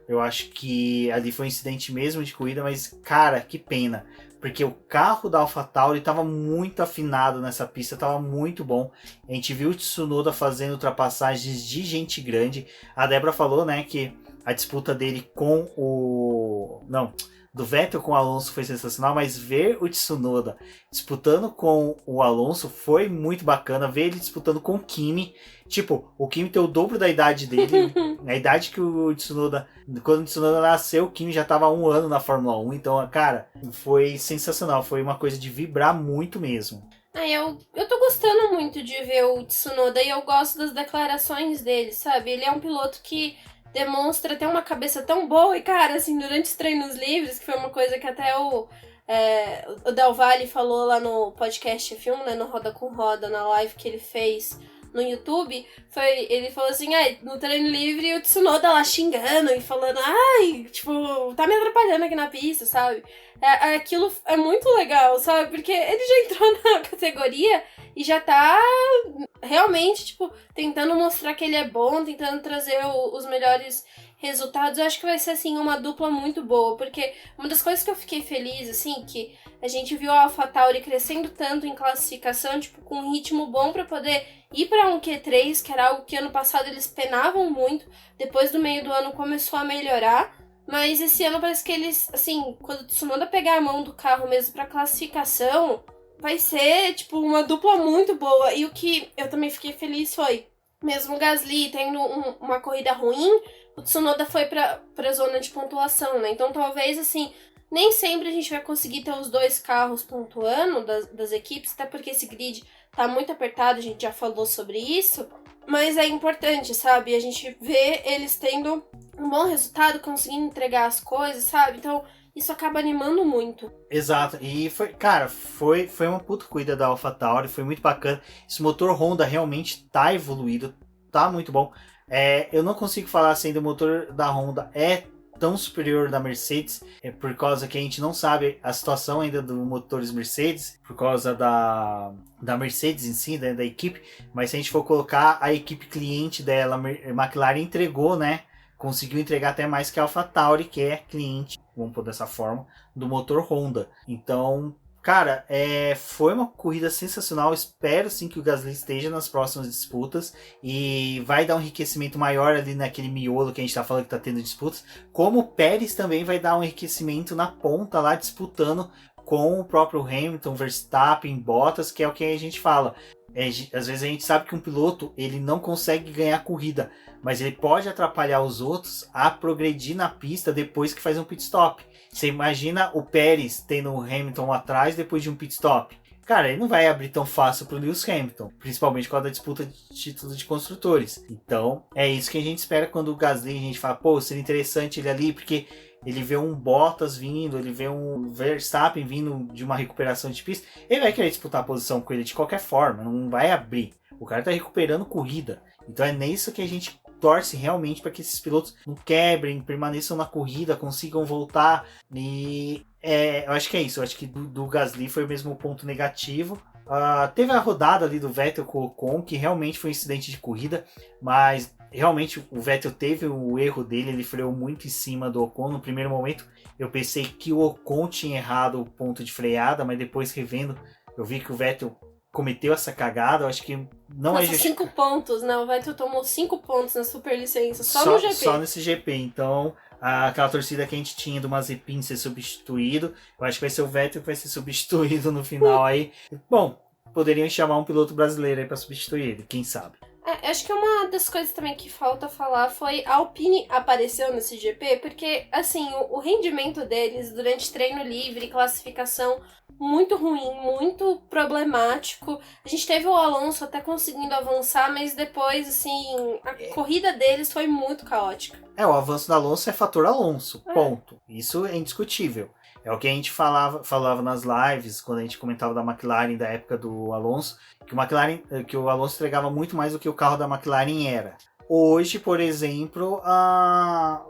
Eu acho que ali foi um incidente mesmo de corrida, mas cara, que pena, porque o carro da AlphaTauri estava muito afinado nessa pista, estava muito bom. A gente viu o Tsunoda fazendo ultrapassagens de gente grande. A Débora falou, né, que a disputa dele do Vettel com o Alonso foi sensacional, mas ver o Tsunoda disputando com o Alonso foi muito bacana. Ver ele disputando com o Kimi. Tipo, o Kimi tem o dobro da idade dele. A idade que o Tsunoda... Quando o Tsunoda nasceu, o Kimi já estava há 1 ano na Fórmula 1. Então, cara, foi sensacional. Foi uma coisa de vibrar muito mesmo. Eu tô gostando muito de ver o Tsunoda e eu gosto das declarações dele, sabe? Ele é um piloto que demonstra ter uma cabeça tão boa e, cara, assim, durante os treinos livres, que foi uma coisa que até o Del Valle falou lá no podcast F1, né, no Roda com Roda, na live que ele fez no YouTube, ele falou assim, no treino livre o Tsunoda lá xingando e falando, tipo, tá me atrapalhando aqui na pista, sabe? Aquilo é muito legal, sabe? Porque ele já entrou na categoria e já tá realmente, tipo, tentando mostrar que ele é bom, tentando trazer os melhores resultados. Eu acho que vai ser, assim, uma dupla muito boa, porque uma das coisas que eu fiquei feliz, assim, que a gente viu a AlphaTauri crescendo tanto em classificação, tipo, com um ritmo bom pra poder ir pra um Q3, que era algo que ano passado eles penavam muito, depois do meio do ano começou a melhorar, mas esse ano parece que eles, assim, quando o Tsunoda pegar a mão do carro mesmo pra classificação, vai ser, tipo, uma dupla muito boa. E o que eu também fiquei feliz foi, mesmo o Gasly tendo uma corrida ruim, o Tsunoda foi pra zona de pontuação, né? Então talvez, assim, nem sempre a gente vai conseguir ter os dois carros pontuando das equipes, até porque esse grid tá muito apertado, a gente já falou sobre isso, mas é importante, sabe? A gente vê eles tendo um bom resultado, conseguindo entregar as coisas, sabe? Então isso acaba animando muito. Exato, e foi uma puta corrida da AlphaTauri, foi muito bacana. Esse motor Honda realmente tá evoluído, tá muito bom. Eu não consigo falar assim do motor da Honda tão superior da Mercedes, por causa que a gente não sabe a situação ainda dos motores Mercedes, por causa da Mercedes em si, da equipe, mas se a gente for colocar a equipe cliente dela, a McLaren entregou, né? Conseguiu entregar até mais que a AlphaTauri, que é cliente vamos pôr dessa forma, do motor Honda. Então, cara, foi uma corrida sensacional. Espero sim que o Gasly esteja nas próximas disputas e vai dar um enriquecimento maior ali naquele miolo que a gente tá falando que tá tendo disputas. Como o Pérez também vai dar um enriquecimento na ponta lá, disputando com o próprio Hamilton, Verstappen, Bottas, que é o que a gente fala. Às vezes a gente sabe que um piloto ele não consegue ganhar a corrida, mas ele pode atrapalhar os outros a progredir na pista depois que faz um pit stop. Você imagina o Pérez tendo o Hamilton atrás depois de um pit stop. Cara, ele não vai abrir tão fácil para o Lewis Hamilton, principalmente por causa da disputa de título de construtores. Então, é isso que a gente espera quando o Gasly, a gente fala, pô, seria interessante ele ali, porque ele vê um Bottas vindo, ele vê um Verstappen vindo de uma recuperação de pista, ele vai querer disputar a posição com ele de qualquer forma, não vai abrir. O cara tá recuperando corrida. Então é nisso que a gente torce realmente para que esses pilotos não quebrem, permaneçam na corrida, consigam voltar. E eu acho que é isso. Eu acho que do Gasly foi o mesmo ponto negativo. Teve a rodada ali do Vettel com o Ocon, que realmente foi um incidente de corrida, mas realmente o Vettel teve o erro dele, ele freou muito em cima do Ocon. No primeiro momento eu pensei que o Ocon tinha errado o ponto de freada, mas depois revendo eu vi que o Vettel cometeu essa cagada. Eu acho que não Nossa, é justo. 5 pontos, né? O Vettel tomou 5 pontos na superlicença, só no GP. Só nesse GP, então aquela torcida que a gente tinha do Mazepin ser substituído, eu acho que vai ser o Vettel que vai ser substituído no final aí. Bom, poderiam chamar um piloto brasileiro aí pra substituir ele, quem sabe. Acho que uma das coisas também que falta falar foi a Alpine apareceu nesse GP, porque, assim, o rendimento deles durante treino livre, classificação, muito ruim, muito problemático. A gente teve o Alonso até conseguindo avançar, mas depois, assim, a corrida deles foi muito caótica. O avanço do Alonso é fator Alonso, ponto. Isso é indiscutível. É o que a gente falava nas lives, quando a gente comentava da McLaren da época do Alonso, que o Alonso entregava muito mais do que o carro da McLaren era. Hoje, por exemplo,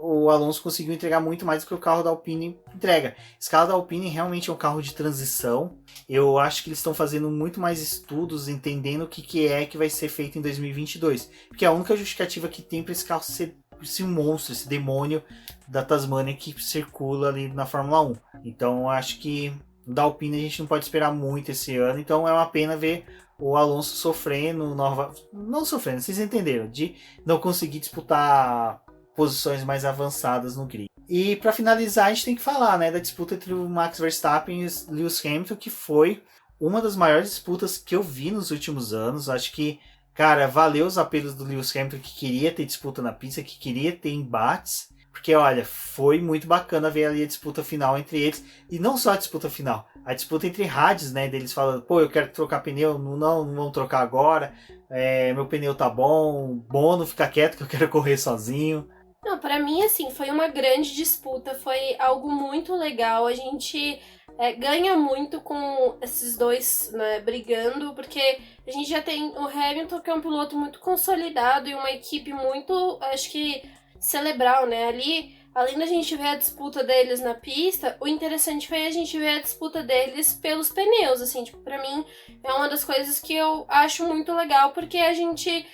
o Alonso conseguiu entregar muito mais do que o carro da Alpine entrega. Esse carro da Alpine realmente é um carro de transição. Eu acho que eles estão fazendo muito mais estudos, entendendo o que é que vai ser feito em 2022. Porque é a única justificativa que tem para esse carro ser esse monstro, esse demônio da Tasmania que circula ali na Fórmula 1. Então, eu acho que da Alpine a gente não pode esperar muito esse ano. Então, é uma pena ver o Alonso sofrendo, não sofrendo, vocês entenderam, de não conseguir disputar posições mais avançadas no grid. E para finalizar, a gente tem que falar, né, da disputa entre o Max Verstappen e o Lewis Hamilton, que foi uma das maiores disputas que eu vi nos últimos anos. Acho que, cara, valeu os apelos do Lewis Hamilton, que queria ter disputa na pista, que queria ter embates. Porque, olha, foi muito bacana ver ali a disputa final entre eles. E não só a disputa final, a disputa entre rádios, né? Deles falando, pô, eu quero trocar pneu, não vamos trocar agora. Meu pneu tá bom, Bono, fica quieto que eu quero correr sozinho. Não, pra mim, assim, foi uma grande disputa, foi algo muito legal. A gente ganha muito com esses dois, né, brigando, porque a gente já tem o Hamilton, que é um piloto muito consolidado e uma equipe muito, acho que, cerebral, né? Ali, além da gente ver a disputa deles na pista, o interessante foi a gente ver a disputa deles pelos pneus, assim, tipo, pra mim é uma das coisas que eu acho muito legal, porque a gente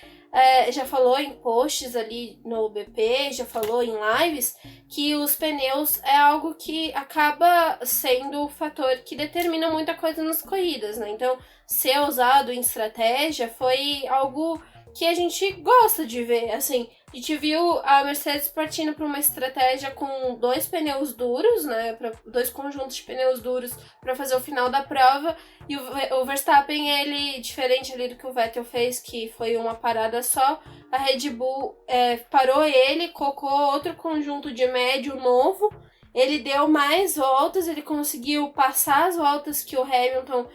já falou em posts ali no BP, já falou em lives, que os pneus é algo que acaba sendo o fator que determina muita coisa nas corridas, né? Então, ser usado em estratégia foi algo que a gente gosta de ver, assim. A gente viu a Mercedes partindo para uma estratégia com 2 pneus duros, né? 2 conjuntos de pneus duros para fazer o final da prova. E o Verstappen, ele, diferente ali do que o Vettel fez, que foi uma parada só, a Red Bull parou ele, colocou outro conjunto de médio novo. Ele deu mais voltas, ele conseguiu passar as voltas que o Hamilton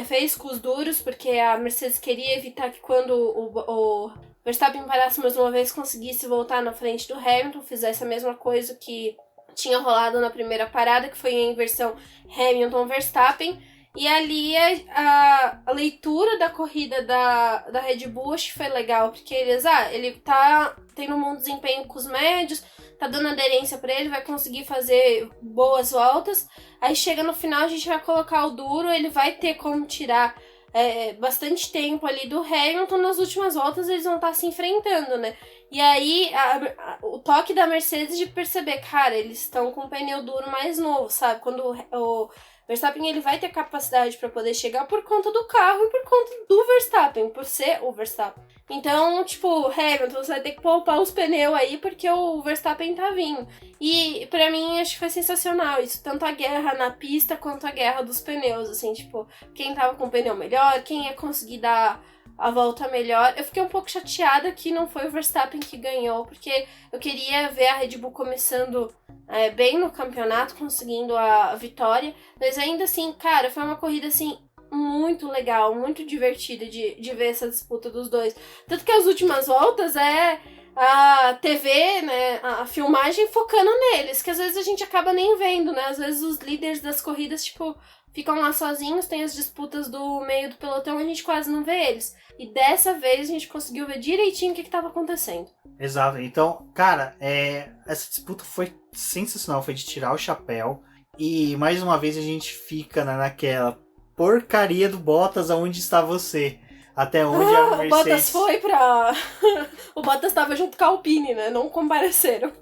fez com os duros, porque a Mercedes queria evitar que quando o Verstappen parasse mais uma vez, conseguisse voltar na frente do Hamilton, fizesse a mesma coisa que tinha rolado na primeira parada, que foi a inversão Hamilton-Verstappen. E ali a leitura da corrida da Red Bull acho que foi legal, porque ele tá tendo um bom desempenho com os médios, tá dando aderência pra ele, vai conseguir fazer boas voltas. Aí chega no final, a gente vai colocar o duro, ele vai ter como tirar bastante tempo ali do Hamilton, nas últimas voltas eles vão estar se enfrentando, né? E aí, o toque da Mercedes de perceber, cara, eles estão com um pneu duro mais novo, sabe? Quando o Verstappen, ele vai ter capacidade para poder chegar por conta do carro e por conta do Verstappen, por ser o Verstappen. Então, tipo, Hamilton, você vai ter que poupar os pneus aí porque o Verstappen tá vindo. E pra mim, acho que foi sensacional isso. Tanto a guerra na pista quanto a guerra dos pneus, assim, tipo, quem tava com o pneu melhor, quem ia conseguir dar a volta melhor. Eu fiquei um pouco chateada que não foi o Verstappen que ganhou, porque eu queria ver a Red Bull começando bem no campeonato, conseguindo a vitória. Mas ainda assim, cara, foi uma corrida, assim, muito legal, muito divertida de ver essa disputa dos dois. Tanto que as últimas voltas a TV, né, a filmagem focando neles, que às vezes a gente acaba nem vendo, né? Às vezes os líderes das corridas, tipo, ficam lá sozinhos, tem as disputas do meio do pelotão, a gente quase não vê eles. E dessa vez a gente conseguiu ver direitinho o que estava acontecendo. Exato. Então, cara, essa disputa foi sensacional, foi de tirar o chapéu. E mais uma vez a gente fica naquela porcaria do Bottas, aonde está você? Até onde a Mercedes... O Bottas foi pra... O Bottas estava junto com a Alpine, né? Não compareceram.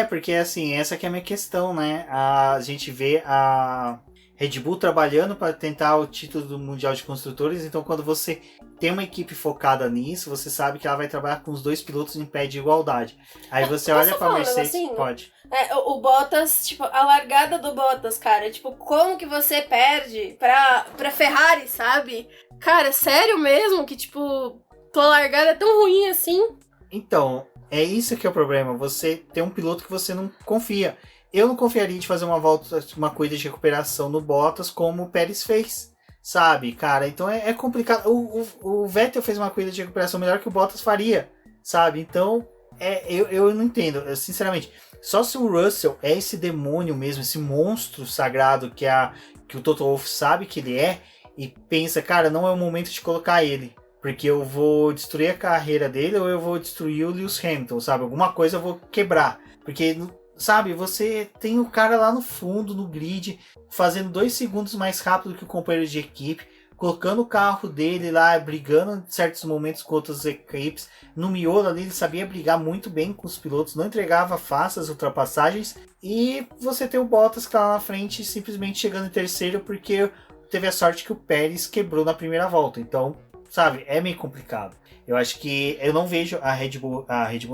Porque assim, essa que é a minha questão, né? A gente vê a Red Bull trabalhando para tentar o título do Mundial de Construtores, então quando você tem uma equipe focada nisso, você sabe que ela vai trabalhar com os dois pilotos em pé de igualdade. Aí você olha pra Mercedes... Pode. O Bottas, tipo, a largada do Bottas, cara, tipo, como que você perde pra Ferrari, sabe? Cara, sério mesmo que, tipo, tua largada é tão ruim assim? Então, é isso que é o problema, você tem um piloto que você não confia. Eu não confiaria de fazer uma corrida de recuperação no Bottas como o Pérez fez, sabe, cara? Então é complicado. O Vettel fez uma corrida de recuperação melhor que o Bottas faria, sabe? Então, eu não entendo, sinceramente. Só se o Russell é esse demônio mesmo, esse monstro sagrado que o Toto Wolff sabe que ele é, e pensa, cara, não é o momento de colocar ele, porque eu vou destruir a carreira dele ou eu vou destruir o Lewis Hamilton, sabe? Alguma coisa eu vou quebrar, porque... Sabe, você tem o cara lá no fundo, no grid, fazendo 2 segundos mais rápido que o companheiro de equipe, colocando o carro dele lá, brigando em certos momentos com outras equipes. No miolo ali, ele sabia brigar muito bem com os pilotos, não entregava fácil as ultrapassagens. E você tem o Bottas que tá lá na frente, simplesmente chegando em terceiro, porque teve a sorte que o Pérez quebrou na primeira volta. Então, sabe, é meio complicado. Eu acho que eu não vejo a Red Bull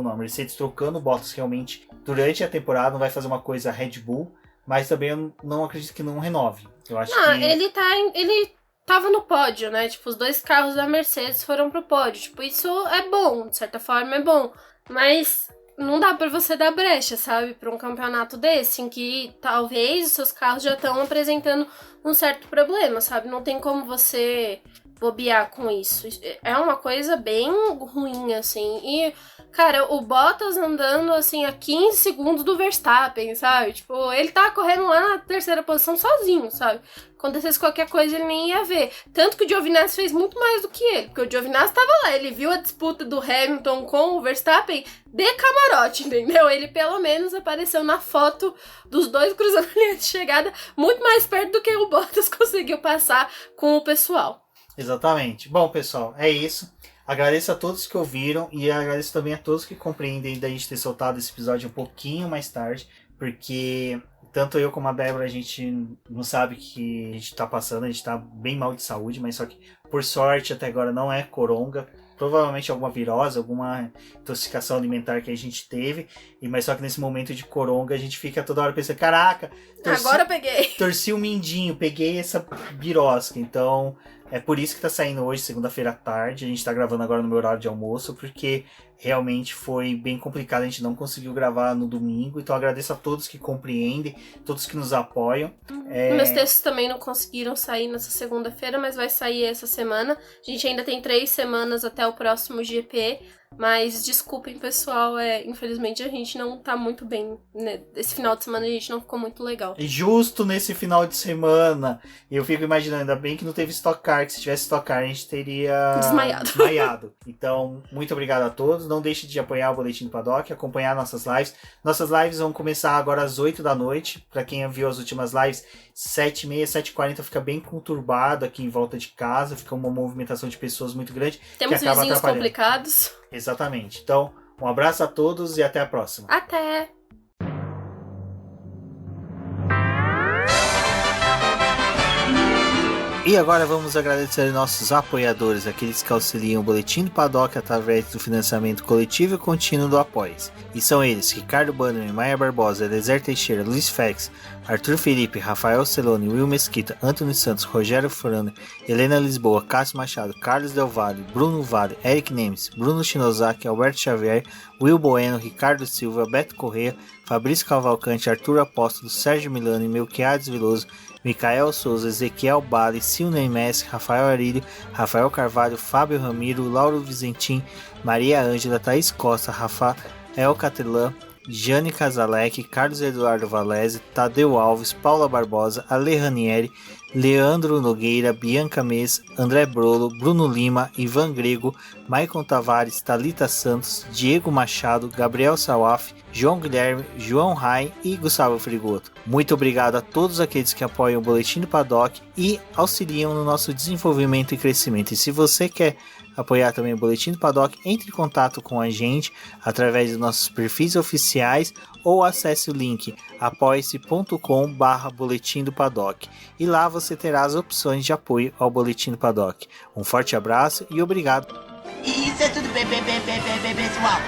não, a Mercedes trocando o Bottas realmente durante a temporada, não vai fazer uma coisa Red Bull, mas também eu não acredito que não renove. Eu acho que... Ele tava no pódio, né? Tipo, os 2 carros da Mercedes foram pro pódio. Tipo, isso é bom, de certa forma é bom, mas não dá pra você dar brecha, sabe? Pra um campeonato desse, em que talvez os seus carros já estão apresentando um certo problema, sabe? Não tem como você bobear com isso. É uma coisa bem ruim, assim. E, cara, o Bottas andando, assim, a 15 segundos do Verstappen, sabe? Tipo, ele tá correndo lá na terceira posição sozinho, sabe? Acontecesse qualquer coisa, ele nem ia ver. Tanto que o Giovinazzi fez muito mais do que ele, porque o Giovinazzi tava lá, ele viu a disputa do Hamilton com o Verstappen de camarote, entendeu? Ele pelo menos apareceu na foto dos 2 cruzando a linha de chegada muito mais perto do que o Bottas conseguiu passar com o pessoal. Exatamente. Bom, pessoal, é isso. Agradeço a todos que ouviram e agradeço também a todos que compreendem da gente ter soltado esse episódio um pouquinho mais tarde, porque tanto eu como a Débora, a gente não sabe o que a gente tá passando, a gente tá bem mal de saúde, mas só que, por sorte, até agora não é coronga. Provavelmente alguma virose, alguma intoxicação alimentar que a gente teve, mas só que nesse momento de coronga a gente fica toda hora pensando, caraca, agora eu peguei. Torci o mindinho, peguei essa birosca, então é por isso que tá saindo hoje, segunda-feira à tarde, a gente tá gravando agora no meu horário de almoço, porque realmente foi bem complicado, a gente não conseguiu gravar no domingo, então agradeço a todos que compreendem, todos que nos apoiam. Meus textos também não conseguiram sair nessa segunda-feira, mas vai sair essa semana. A gente ainda tem 3 semanas até o próximo GP, Mas desculpem, pessoal, infelizmente a gente não tá muito bem, né? Esse final de semana a gente não ficou muito legal. E justo nesse final de semana, eu fico imaginando, ainda bem que não teve Stock Car, que se tivesse Stock Car a gente teria desmaiado. Então, muito obrigado a todos. Não deixe de apoiar o Boletim do Paddock, acompanhar nossas lives. Nossas lives vão começar agora às 8 da noite. Pra quem viu as últimas lives, 7h30, 7h40 fica bem conturbado aqui em volta de casa. Fica uma movimentação de pessoas muito grande. Temos vizinhos complicados. Exatamente. Então, um abraço a todos e até a próxima. Até! E agora vamos agradecer nossos apoiadores, aqueles que auxiliam o Boletim do Paddock através do financiamento coletivo e contínuo do Apoia-se. E são eles: Ricardo Bannerman, Maia Barbosa, Eliezer Teixeira, Luiz Fex, Arthur Felipe, Rafael Celone, Will Mesquita, Antônio Santos, Rogério Furano, Helena Lisboa, Cássio Machado, Carlos Del Valle, Bruno Vale, Eric Nemes, Bruno Shinozaki, Alberto Xavier, Will Bueno, Ricardo Silva, Beto Corrêa, Fabrício Cavalcante, Arthur Apóstolo, Sérgio Milano, Melquiades Veloso, Micael Souza, Ezequiel Bale, Silney Messi, Rafael Arilho, Rafael Carvalho, Fábio Ramiro, Lauro Vizentim, Maria Ângela, Thaís Costa, Rafael Catelã, Jane Casalec, Carlos Eduardo Valese, Tadeu Alves, Paula Barbosa, Ale Ranieri, Leandro Nogueira, Bianca Mês, André Brolo, Bruno Lima, Ivan Grego, Maicon Tavares, Thalita Santos, Diego Machado, Gabriel Sawaf, João Guilherme, João Rai e Gustavo Frigoto. Muito obrigado a todos aqueles que apoiam o Boletim do Paddock e auxiliam no nosso desenvolvimento e crescimento. E se você quer apoiar também o Boletim do Paddock, entre em contato com a gente através dos nossos perfis oficiais ou acesse o link apoia-se.com/Boletim do Paddock e lá você terá as opções de apoio ao Boletim do Paddock. Um forte abraço e obrigado. Isso é tudo bem, pessoal.